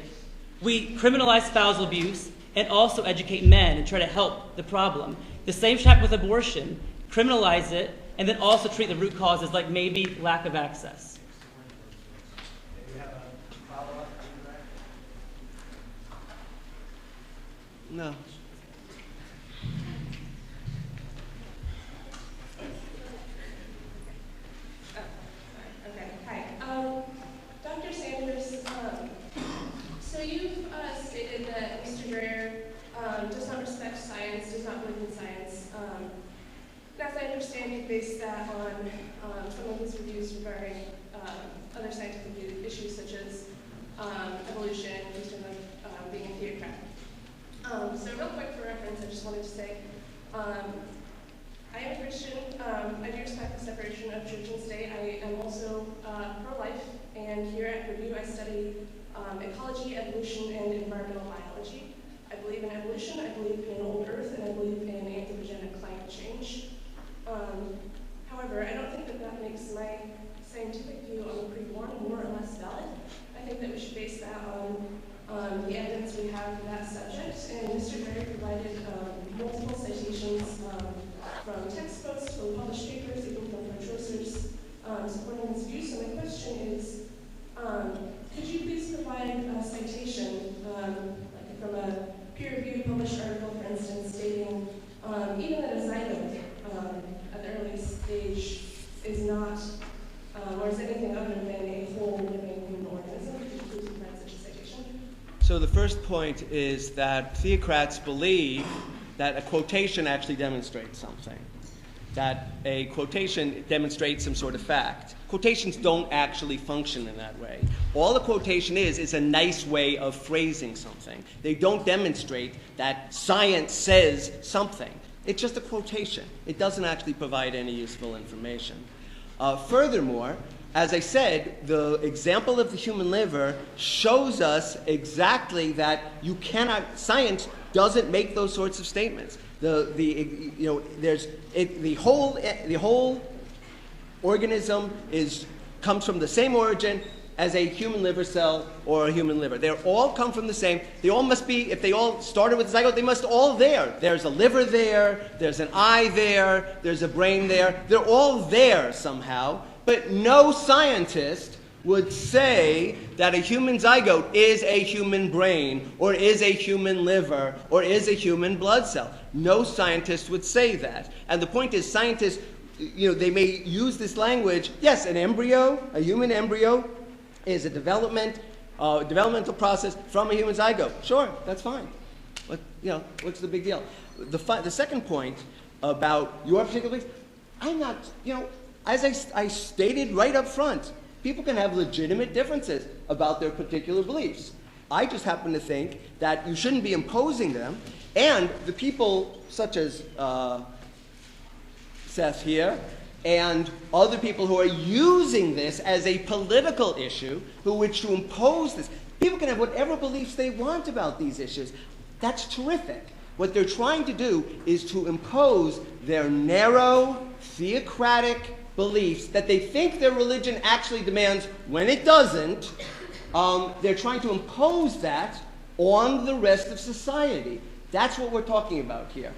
We criminalize spousal abuse and also educate men and try to help the problem. The same should happen with abortion. Criminalize it and then also treat the root causes like maybe lack of access. Do you have a follow-up? No. Dr. Sanders, so you've stated that Mr. Drayer does not respect science, does not believe in science. As I understand, you base that on some of his reviews regarding other scientific issues such as evolution, wisdom of being a theocrat. So real quick for reference, I just wanted to say, I am a Christian. I do respect the separation of church and state. I am also pro-life, and here at Purdue I study ecology, evolution, and environmental biology. I believe in evolution, I believe in an old earth, and I believe in anthropogenic climate change. However, I don't think that makes my scientific view on the pre-born more or less valid. I think that we should base that on the evidence we have for that subject, and Mr. Drayer provided multiple citations from textbooks, from published papers, even from professors supporting his views. So my question is, could you please provide a citation, like from a peer-reviewed published article, for instance, stating even that a zygote at the earliest stage is not, or is anything other than a whole living human organism? Could you please provide such a citation? So the first point is that theocrats believe that a quotation actually demonstrates something, that a quotation demonstrates some sort of fact. Quotations don't actually function in that way. All a quotation is a nice way of phrasing something. They don't demonstrate that science says something. It's just a quotation. It doesn't actually provide any useful information. Furthermore, as I said, the example of the human liver shows us exactly that you cannot, science doesn't make those sorts of statements. The whole organism comes from the same origin as a human liver cell or a human liver. They all come from the same. They all must be, if they all started with zygote, they must all there. There's a liver there, there's an eye there, there's a brain there. They're all there somehow, but no scientist would say that a human zygote is a human brain or is a human liver or is a human blood cell. No scientist would say that. And the point is, scientists, they may use this language. Yes, an embryo, a human embryo, is a developmental process from a human zygote. Sure, that's fine. But, what's the big deal? The second point about your particular beliefs, I'm not, as I stated right up front, people can have legitimate differences about their particular beliefs. I just happen to think that you shouldn't be imposing them. And the people such as Seth here and other people who are using this as a political issue, who wish to impose this. People can have whatever beliefs they want about these issues. That's terrific. What they're trying to do is to impose their narrow, theocratic beliefs that they think their religion actually demands when it doesn't. They're trying to impose that on the rest of society. That's what we're talking about here.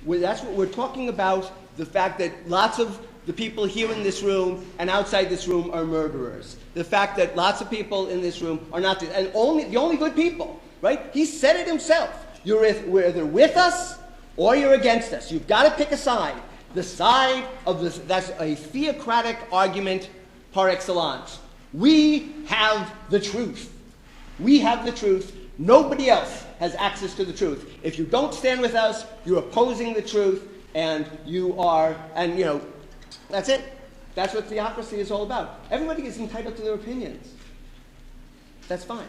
That's what we're talking about, the fact that lots of the people here in this room and outside this room are murderers. The fact that lots of people in this room are not, and the only good people, right? He said it himself. You're either with us or you're against us. You've got to pick a side. The side of this, that's a theocratic argument par excellence. We have the truth. We have the truth. Nobody else has access to the truth. If you don't stand with us, you're opposing the truth, and that's it. That's what theocracy is all about. Everybody is entitled to their opinions. That's fine.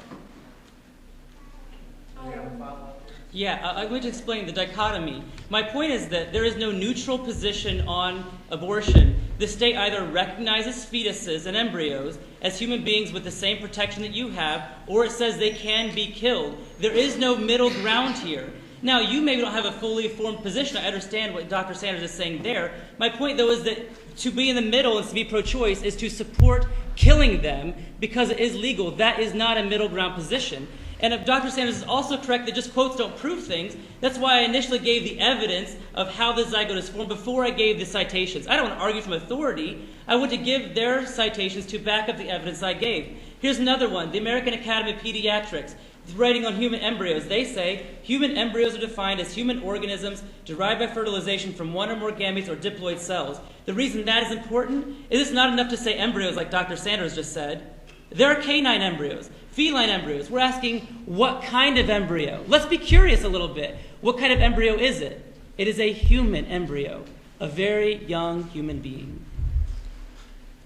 Yeah, I'm going to explain the dichotomy. My point is that there is no neutral position on abortion. The state either recognizes fetuses and embryos as human beings with the same protection that you have, or it says they can be killed. There is no middle ground here. Now, you maybe don't have a fully formed position. I understand what Dr. Sanders is saying there. My point, though, is that to be in the middle and to be pro-choice is to support killing them because it is legal. That is not a middle ground position. And if Dr. Sanders is also correct that just quotes don't prove things, that's why I initially gave the evidence of how the zygote is formed before I gave the citations. I don't want to argue from authority. I want to give their citations to back up the evidence I gave. Here's another one. The American Academy of Pediatrics, writing on human embryos. They say human embryos are defined as human organisms derived by fertilization from one or more gametes or diploid cells. The reason that is important is it's not enough to say embryos like Dr. Sanders just said. There are canine embryos, feline embryos. We're asking what kind of embryo. Let's be curious a little bit. What kind of embryo is it? It is a human embryo, a very young human being.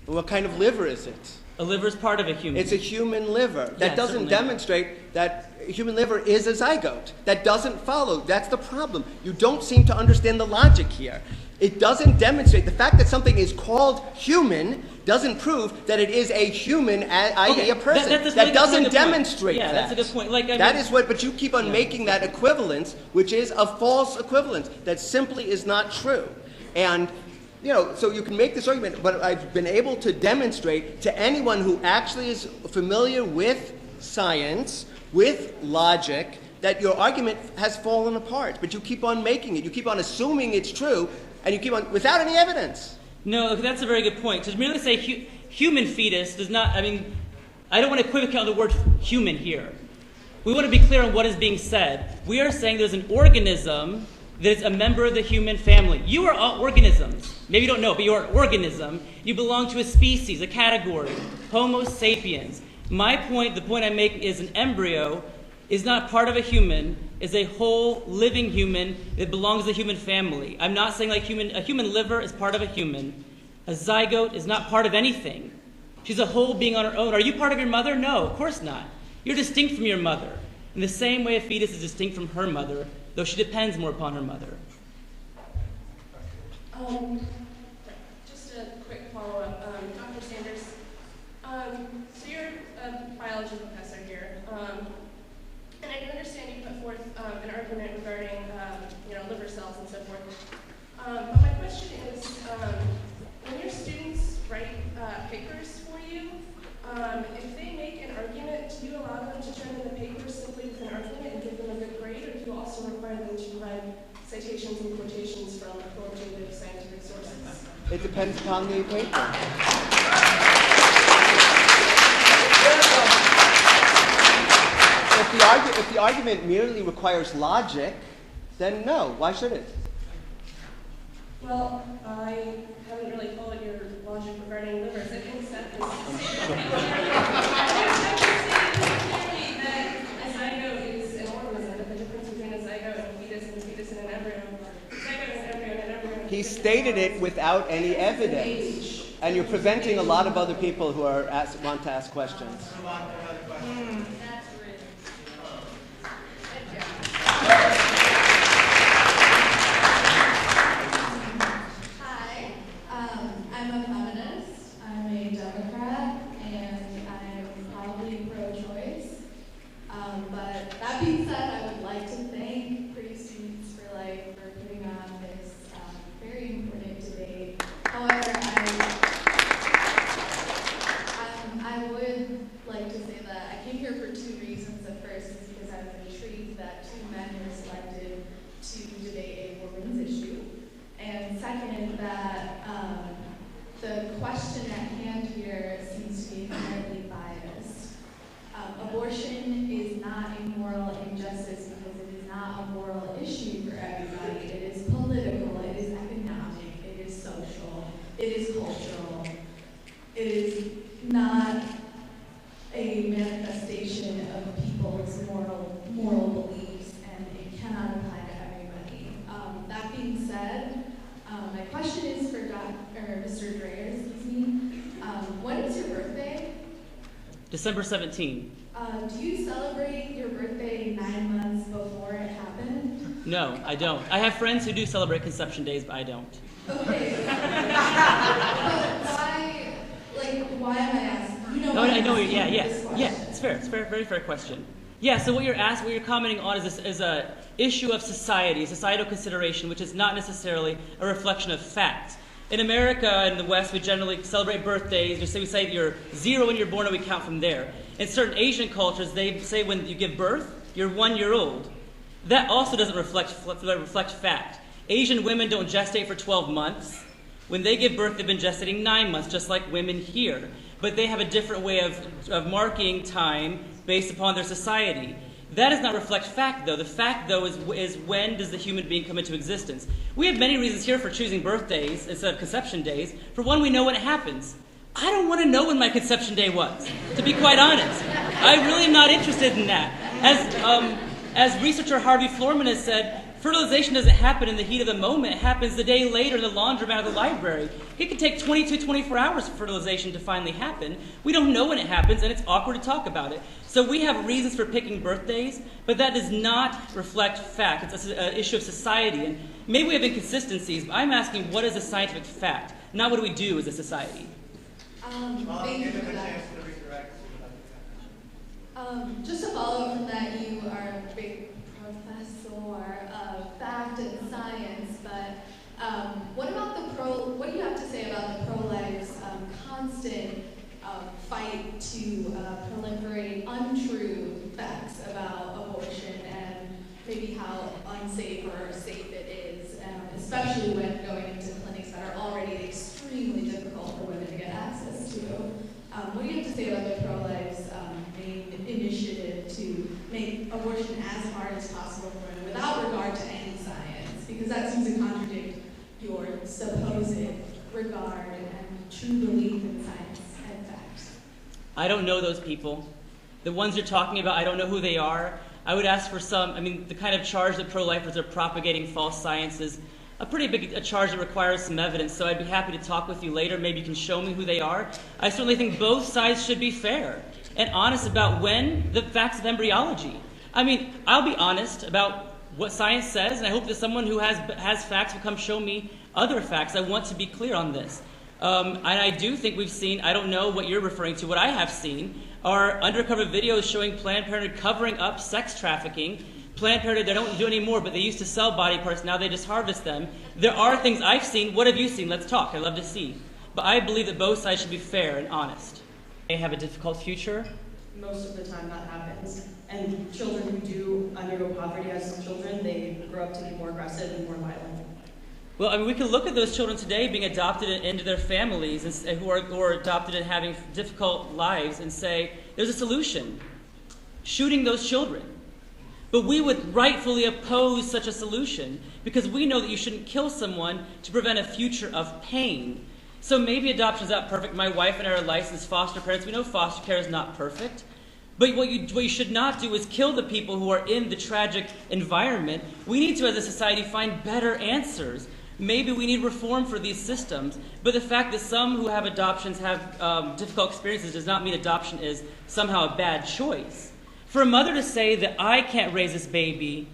What kind of liver is it? A liver is part of a human. It's a human liver. That Yeah, doesn't certainly. demonstrate that human liver is a zygote. That doesn't follow. That's the problem. You don't seem to understand the logic here. It doesn't demonstrate. The fact that something is called human doesn't prove that it is a human, i.e. a person. That doesn't demonstrate that. Yeah, that's a good point. But you keep on making that equivalence, which is a false equivalence. That simply is not true. And so you can make this argument, but I've been able to demonstrate to anyone who actually is familiar with science, with logic, that your argument has fallen apart. But you keep on making it. You keep on assuming it's true, and you keep on, without any evidence. No, that's a very good point. To merely say human fetus does not, I don't want to equivocate on the word human here. We want to be clear on what is being said. We are saying there's an organism that is a member of the human family. You are all organisms. Maybe you don't know, but you are an organism. You belong to a species, a category, Homo sapiens. My point, the point I'm making is an embryo is not part of a human, is a whole living human that belongs to the human family. I'm not saying a human liver is part of a human. A zygote is not part of anything. She's a whole being on her own. Are you part of your mother? No, of course not. You're distinct from your mother. In the same way a fetus is distinct from her mother, though she depends more upon her mother. Just a quick follow-up. Dr. Sanders, so you're a biology professor here, and I do understand you put forth an argument regarding liver cells and so forth. But my question is, when your students write papers for you, if they make an argument, do you allow them to turn in the paper simply with an argument and give them a good grade, or do you also require them to provide citations and quotations from authoritative scientific sources? It depends upon the paper. If the argument merely requires logic, then no. Why should it? Well, I haven't really followed your logic regarding livers. I think Seth is that a zygote is an organism, but the difference between a zygote and a fetus and an embryo. A zygote is an embryo and an embryo. He stated it without any evidence. And you're preventing a lot of other people who want to ask questions. would like to say that I came here for two reasons. The first is because I was intrigued that two men were selected to debate a women's issue. And second, that the question at hand here seems to be inherently biased. Abortion is not a moral injustice because it is not a moral issue for everybody. It is political, it is economic, it is social, it is cultural. It is not a manifestation of people's moral beliefs, and it cannot apply to everybody. That being said, my question is for Mr. Drayer, when is your birthday? December 17th. Do you celebrate your birthday 9 months before it happened? No, I don't. I have friends who do celebrate conception days, but I don't. Okay. But why am I asking? You know I know. Yeah. It's fair. It's a very fair question. Yeah. So what you're commenting on is a issue of society, societal consideration, which is not necessarily a reflection of fact. In America and the West, we generally celebrate birthdays. We say you're 0 when you're born, and we count from there. In certain Asian cultures, they say when you give birth, you're 1 year old. That also doesn't reflect fact. Asian women don't gestate for 12 months. When they give birth, they've been gestating 9 months, just like women here. But they have a different way of marking time based upon their society. That does not reflect fact, though. The fact, though, is when does the human being come into existence? We have many reasons here for choosing birthdays instead of conception days. For one, we know when it happens. I don't want to know when my conception day was, to be quite honest. I really am not interested in that. As researcher Harvey Florman has said, fertilization doesn't happen in the heat of the moment. It happens the day later in the laundromat of the library. It can take 24 hours for fertilization to finally happen. We don't know when it happens, and it's awkward to talk about it. So we have reasons for picking birthdays, but that does not reflect fact. It's an issue of society. And maybe we have inconsistencies, but I'm asking, what is a scientific fact? Not what do we do as a society? Thank you for that. Just to follow up from that, you are a big professor of fact and science, but what do you have to say about the pro-life's constant fight to proliferate untrue facts about abortion and maybe how unsafe or safe it is, especially when going into clinics that are already extremely difficult for women to get access to? What do you have to say about the pro-life's main initiative to make abortion as hard as possible for women without regard to any science? Because that seems to contradict your supposed regard and true belief in science and facts. I don't know those people. The ones you're talking about, I don't know who they are. I would ask for the kind of charge that pro-lifers are propagating false science is a pretty big charge that requires some evidence, so I'd be happy to talk with you later. Maybe you can show me who they are. I certainly think both sides should be fair and honest about the facts of embryology. I'll be honest about what science says, and I hope that someone who has facts will come show me other facts. I want to be clear on this. And I do think we've seen, I don't know what you're referring to, what I have seen are undercover videos showing Planned Parenthood covering up sex trafficking. Planned Parenthood, they don't do anymore, but they used to sell body parts, now they just harvest them. There are things I've seen. What have you seen? Let's talk. I'd love to see. But I believe that both sides should be fair and honest. They have a difficult future. Most of the time that happens. And children who do undergo poverty as children, they grow up to be more aggressive and more violent. Well, we can look at those children today being adopted into their families and who are adopted and having difficult lives and say, there's a solution. Shooting those children. But we would rightfully oppose such a solution because we know that you shouldn't kill someone to prevent a future of pain. So maybe adoption is not perfect. My wife and I are licensed foster parents. We know foster care is not perfect. But what you should not do is kill the people who are in the tragic environment. We need to, as a society, find better answers. Maybe we need reform for these systems. But the fact that some who have adoptions have difficult experiences does not mean adoption is somehow a bad choice. For a mother to say that I can't raise this baby,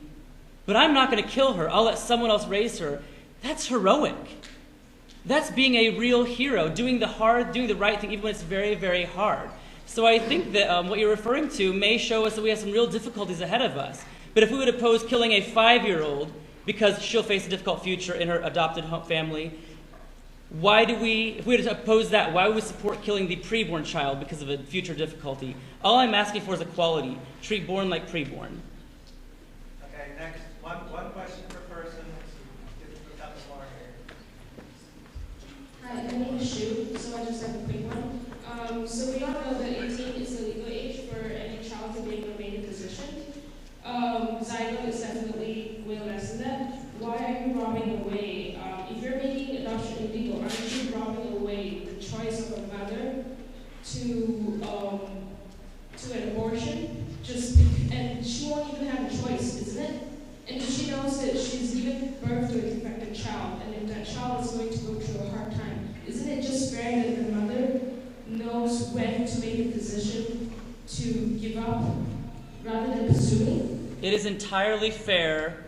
but I'm not going to kill her, I'll let someone else raise her, that's heroic. That's being a real hero, doing the right thing even when it's very, very hard. So I think that what you're referring to may show us that we have some real difficulties ahead of us. But if we would oppose killing a 5-year-old because she'll face a difficult future in her adopted home family, if we were to oppose that, why would we support killing the preborn child because of a future difficulty? All I'm asking for is equality. Treat born like preborn. Okay, next. One question per person. Got the floor here. Hi, my name is Shu, so I just have a quick one. So we all know that 18 is the legal age for any child to be in a maiden position. Zygo is definitely way less than that. Why are you robbing away? If you're making adoption illegal, aren't you robbing away the choice of a mother to an abortion? And she won't even have a choice, isn't it? And if she knows that she's given birth to a defective child, and if that child is going to go through a hard time, isn't it just fair that the mother knows when to make a decision to give up rather than pursuing? It is entirely fair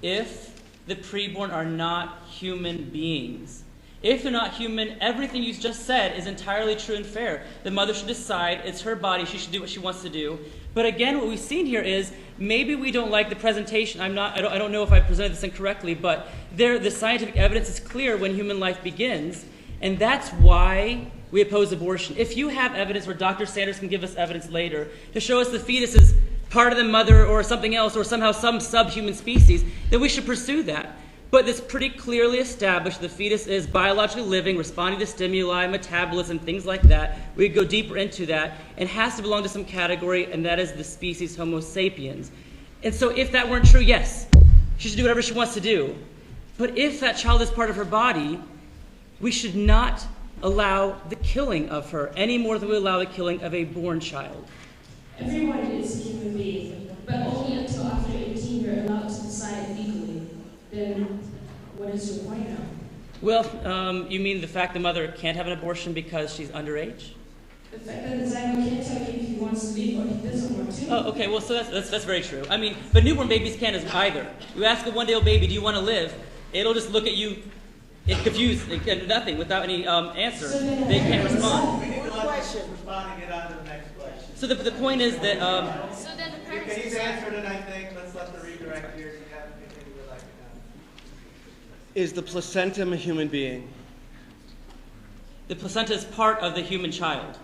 if the preborn are not human beings. If they're not human, everything you just said is entirely true and fair. The mother should decide. It's her body. She should do what she wants to do. But again, what we've seen here is maybe we don't like the presentation. I don't know if I presented this incorrectly, but the scientific evidence is clear when human life begins, and that's why we oppose abortion. If you have evidence where Dr. Sanders can give us evidence later to show us the fetus is part of the mother or something else or somehow some subhuman species, then we should pursue that. But it's pretty clearly established the fetus is biologically living, responding to stimuli, metabolism, things like that. We go deeper into that, and has to belong to some category, and that is the species Homo sapiens. And so if that weren't true, yes, she should do whatever she wants to do. But if that child is part of her body, we should not allow the killing of her any more than we allow the killing of a born child. Everyone is a human being, but only until after 18 you're allowed to decide legally. Then what is your point now? Well, you mean the fact the mother can't have an abortion because she's underage? The fact that the zygote can't tell you if he wants to leave or he doesn't want to. Oh, okay. Well, so that's very true. I mean, but newborn babies can't either. You ask a one-day-old baby, "Do you want to live?" It'll just look at you, confused, nothing, without any answer. They can't respond. We need to let them respond and get on to the next question. So the point is that. So then the parents. He's answered it, I think. Let's let the redirect here. So you have anything you would like to know. Is the placentum a human being? The placenta is part of the human child.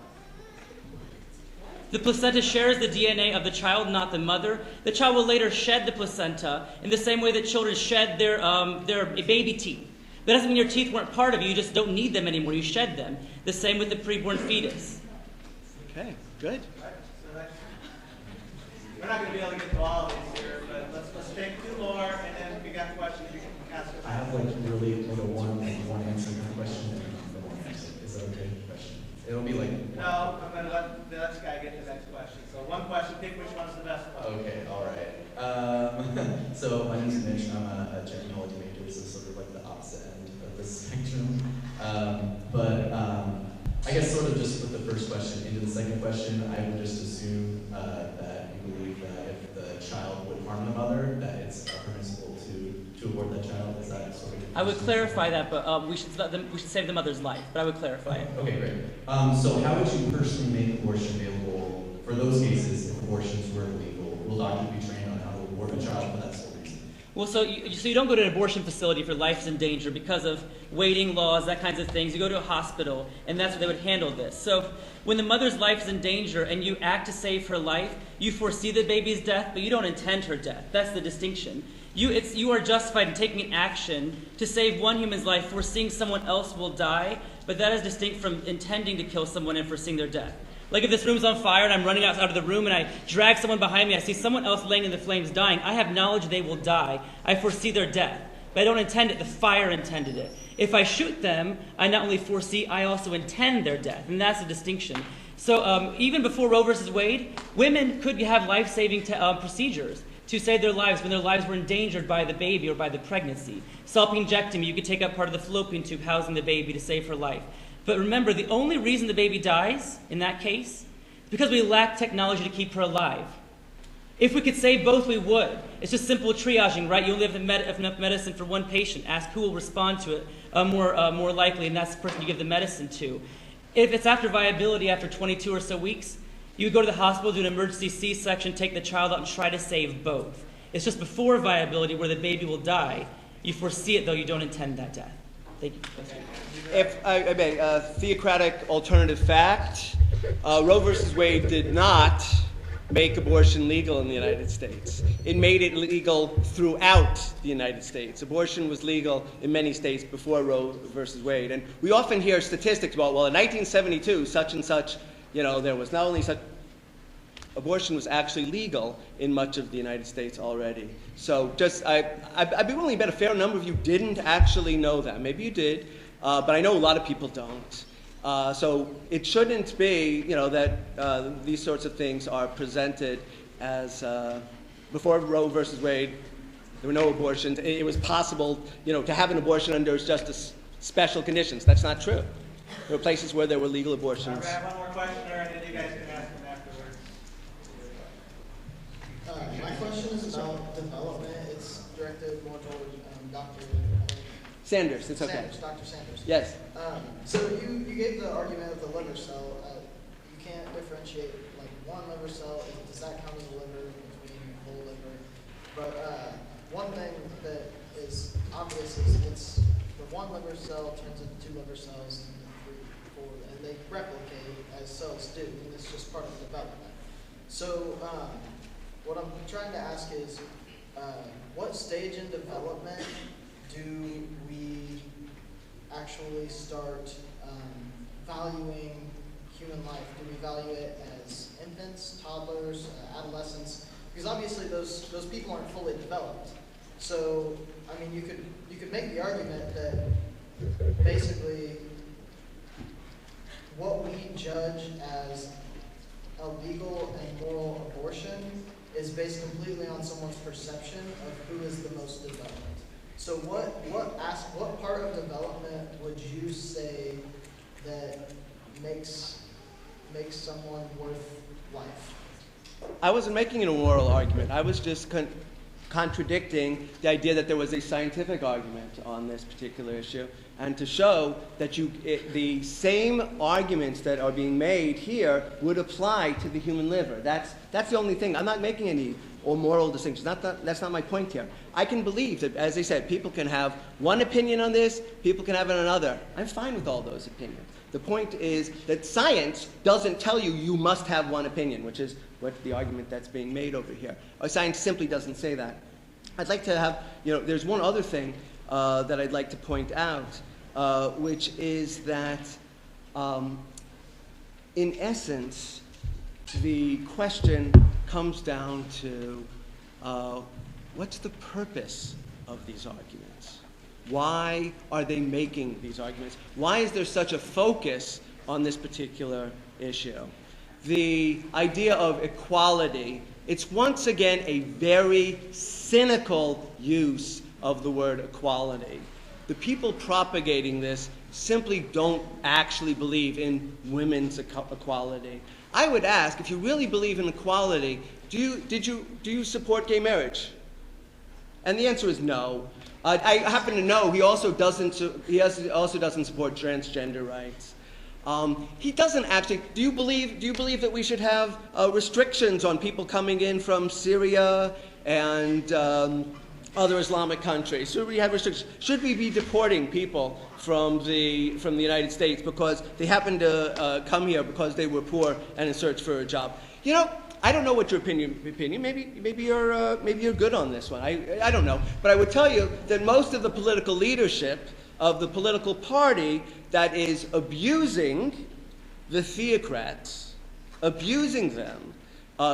The placenta shares the DNA of the child, not the mother. The child will later shed the placenta in the same way that children shed their baby teeth. That doesn't mean your teeth weren't part of you. You just don't need them anymore. You shed them. The same with the preborn fetus. Okay, good. Right, so we're not going to be able to get to all of these here, but let's take two more, and then if you got questions, you can ask us. I have really one answer to the question and the one answer. Is that okay? Question. It'll be like. No, I'm going to let the next guy get to the next question. So one question, pick which one's the best one. Okay, all right. So my name is Mitch. I'm a technology major, so sort of like the opposite end of the spectrum. I guess sort of just put the first question into the second question. I would just assume that you believe that if the child would harm the mother, that it's permissible to abort that child. Is that sort of? I would clarify that, but we should save the mother's life. But I would clarify it. Okay, great. So how would you personally make abortion available for those cases if abortions were illegal? Will doctors be trained on how to abort a child for that sort of reason? Well, so you don't go to an abortion facility if your life's in danger because of waiting laws, that kinds of things. You go to a hospital, and that's where they would handle this. So when the mother's life is in danger and you act to save her life, you foresee the baby's death, but you don't intend her death. That's the distinction. You are justified in taking an action to save one human's life, foreseeing someone else will die, but that is distinct from intending to kill someone and foreseeing their death. Like if this room's on fire and I'm running out of the room and I drag someone behind me, I see someone else laying in the flames dying. I have knowledge they will die. I foresee their death. But I don't intend it. The fire intended it. If I shoot them, I not only foresee, I also intend their death. And that's the distinction. So even before Roe versus Wade, women could have life-saving procedures to save their lives when their lives were endangered by the baby or by the pregnancy. Salpingectomy, you could take up part of the fallopian tube housing the baby to save her life. But remember, the only reason the baby dies, in that case, is because we lack technology to keep her alive. If we could save both, we would. It's just simple triaging, right? You only have enough medicine for one patient. Ask who will respond to it more likely, and that's the person you give the medicine to. If it's after viability, after 22 or so weeks, you would go to the hospital, do an emergency C-section, take the child out, and try to save both. It's just before viability where the baby will die. You foresee it, though you don't intend that death. Thank you. If I may, theocratic alternative fact, Roe versus Wade did not make abortion legal in the United States. It made it legal throughout the United States. Abortion was legal in many states before Roe versus Wade. And we often hear statistics about, well, in 1972, such and such, there was not only such, abortion was actually legal in much of the United States already. So I'd be willing to bet a fair number of you didn't actually know that. Maybe you did, but I know a lot of people don't. So it shouldn't be, that these sorts of things are presented as, before Roe versus Wade, there were no abortions. It was possible, to have an abortion under just special conditions. That's not true. There were places where there were legal abortions. I have one more question, and then you guys can ask them afterwards. My question is about development. It's directed more toward Dr. Sanders, it's okay. Sanders, Dr. Sanders. Yes. So you gave the argument of the liver cell. You can't differentiate like one liver cell. Does that count as a liver between whole liver? But one thing that is obvious is it's the one liver cell turns into two liver cells and then 3, 4, and they replicate as cells do, and it's just part of development. So what I'm trying to ask is, what stage in development do we actually start valuing human life? Do we value it as infants, toddlers, adolescents? Because obviously those people aren't fully developed. So I mean, you could make the argument that basically what we judge as a legal and moral abortion is based completely on someone's perception of who is the most developed. So what part of development would you say that makes someone worth life? I wasn't making an moral argument. I was just contradicting the idea that there was a scientific argument on this particular issue, and to show that the same arguments that are being made here would apply to the human liver. That's the only thing. I'm not making any moral distinctions. That's not my point here. I can believe that, as I said, people can have one opinion on this, people can have another. I'm fine with all those opinions. The point is that science doesn't tell you you must have one opinion, which is what the argument that's being made over here. Science simply doesn't say that. I'd like to have, there's one other thing that I'd like to point out, which is that, in essence, the question comes down to what's the purpose of these arguments? Why are they making these arguments? Why is there such a focus on this particular issue? The idea of equality, it's once again a very cynical use of the word equality. The people propagating this simply don't actually believe in women's equality. I would ask, if you really believe in equality, do you support gay marriage? And the answer is no. I happen to know he also doesn't support transgender rights. He doesn't actually. Do you believe that we should have restrictions on people coming in from Syria and other Islamic countries? Should we have restrictions? Should we be deporting people from the United States because they happen to come here because they were poor and in search for a job? I don't know what your opinion. Maybe you're good on this one. I don't know. But I would tell you that most of the political leadership of the political party that is abusing the theocrats, abusing them,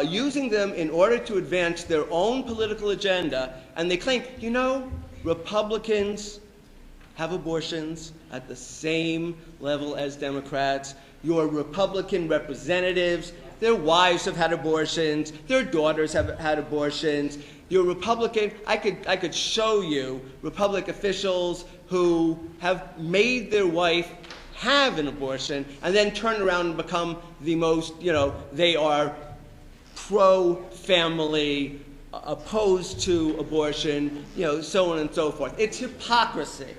using them in order to advance their own political agenda, and they claim, Republicans have abortions at the same level as Democrats. Your Republican representatives, their wives have had abortions, their daughters have had abortions. You're Republican. I could show you Republican officials who have made their wife have an abortion and then turn around and become the most, they are pro-family, opposed to abortion, so on and so forth. It's hypocrisy.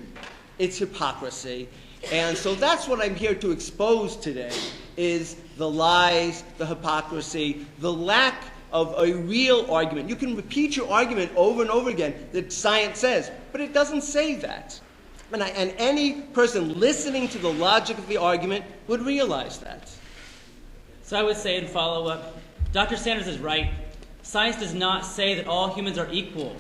It's hypocrisy. And so that's what I'm here to expose today, is the lies, the hypocrisy, the lack of a real argument. You can repeat your argument over and over again that science says, but it doesn't say that. And any person listening to the logic of the argument would realize that. So I would say in follow-up, Dr. Sanders is right. Science does not say that all humans are equal.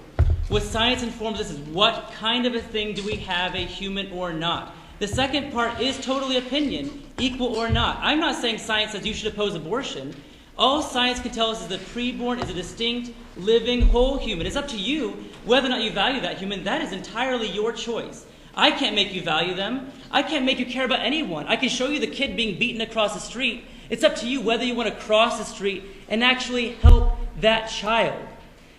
What science informs us is what kind of a thing do we have, a human or not. The second part is totally opinion, equal or not. I'm not saying science says you should oppose abortion. All science can tell us is that preborn is a distinct, living, whole human. It's up to you whether or not you value that human. That is entirely your choice. I can't make you value them. I can't make you care about anyone. I can show you the kid being beaten across the street. It's up to you whether you want to cross the street and actually help that child.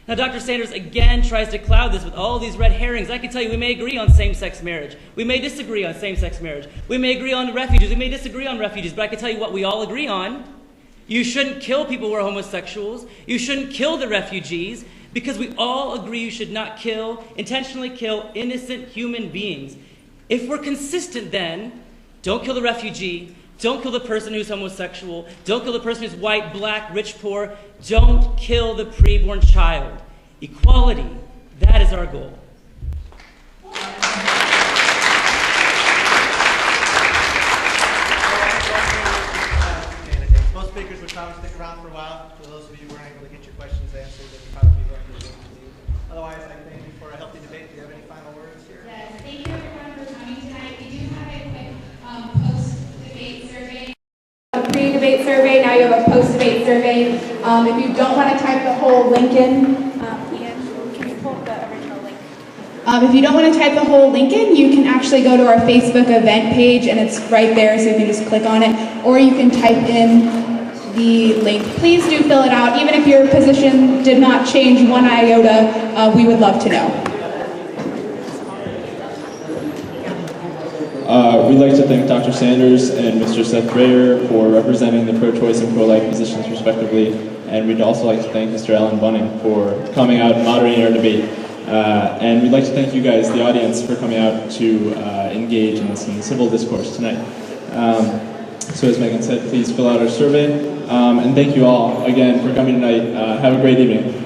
Now, Dr. Sanders again tries to cloud this with all these red herrings. I can tell you we may agree on same-sex marriage. We may disagree on same-sex marriage. We may agree on refugees. We may disagree on refugees. But I can tell you what we all agree on. You shouldn't kill people who are homosexuals. You shouldn't kill the refugees, because we all agree you should not intentionally kill innocent human beings. If we're consistent then, don't kill the refugee, don't kill the person who's homosexual, don't kill the person who's white, black, rich, poor, don't kill the preborn child. Equality, that is our goal. Most speakers would probably stick around for a while. For those of you who weren't able to get your questions answered, they would probably be going to Zoom to you. Otherwise, I thank you for a healthy debate. Do you have any final words here? Yes, thank you everyone for coming tonight. We do have a quick post-debate survey. A pre-debate survey, now you have a post-debate survey. If you don't want to type the whole link in, Ian, can you pull up the original link? if you don't want to type the whole link in, you can actually go to our Facebook event page and it's right there, so you can just click on it, or you can type in the link. Please do fill it out. Even if your position did not change one iota, we would love to know. We'd like to thank Dr. Sanders and Mr. Seth Drayer for representing the pro-choice and pro-life positions respectively, and we'd also like to thank Mr. Alan Bunning for coming out and moderating our debate. And we'd like to thank you guys, the audience, for coming out to engage in this civil discourse tonight. So as Megan said, please fill out our survey. And thank you all again for coming tonight. Have a great evening.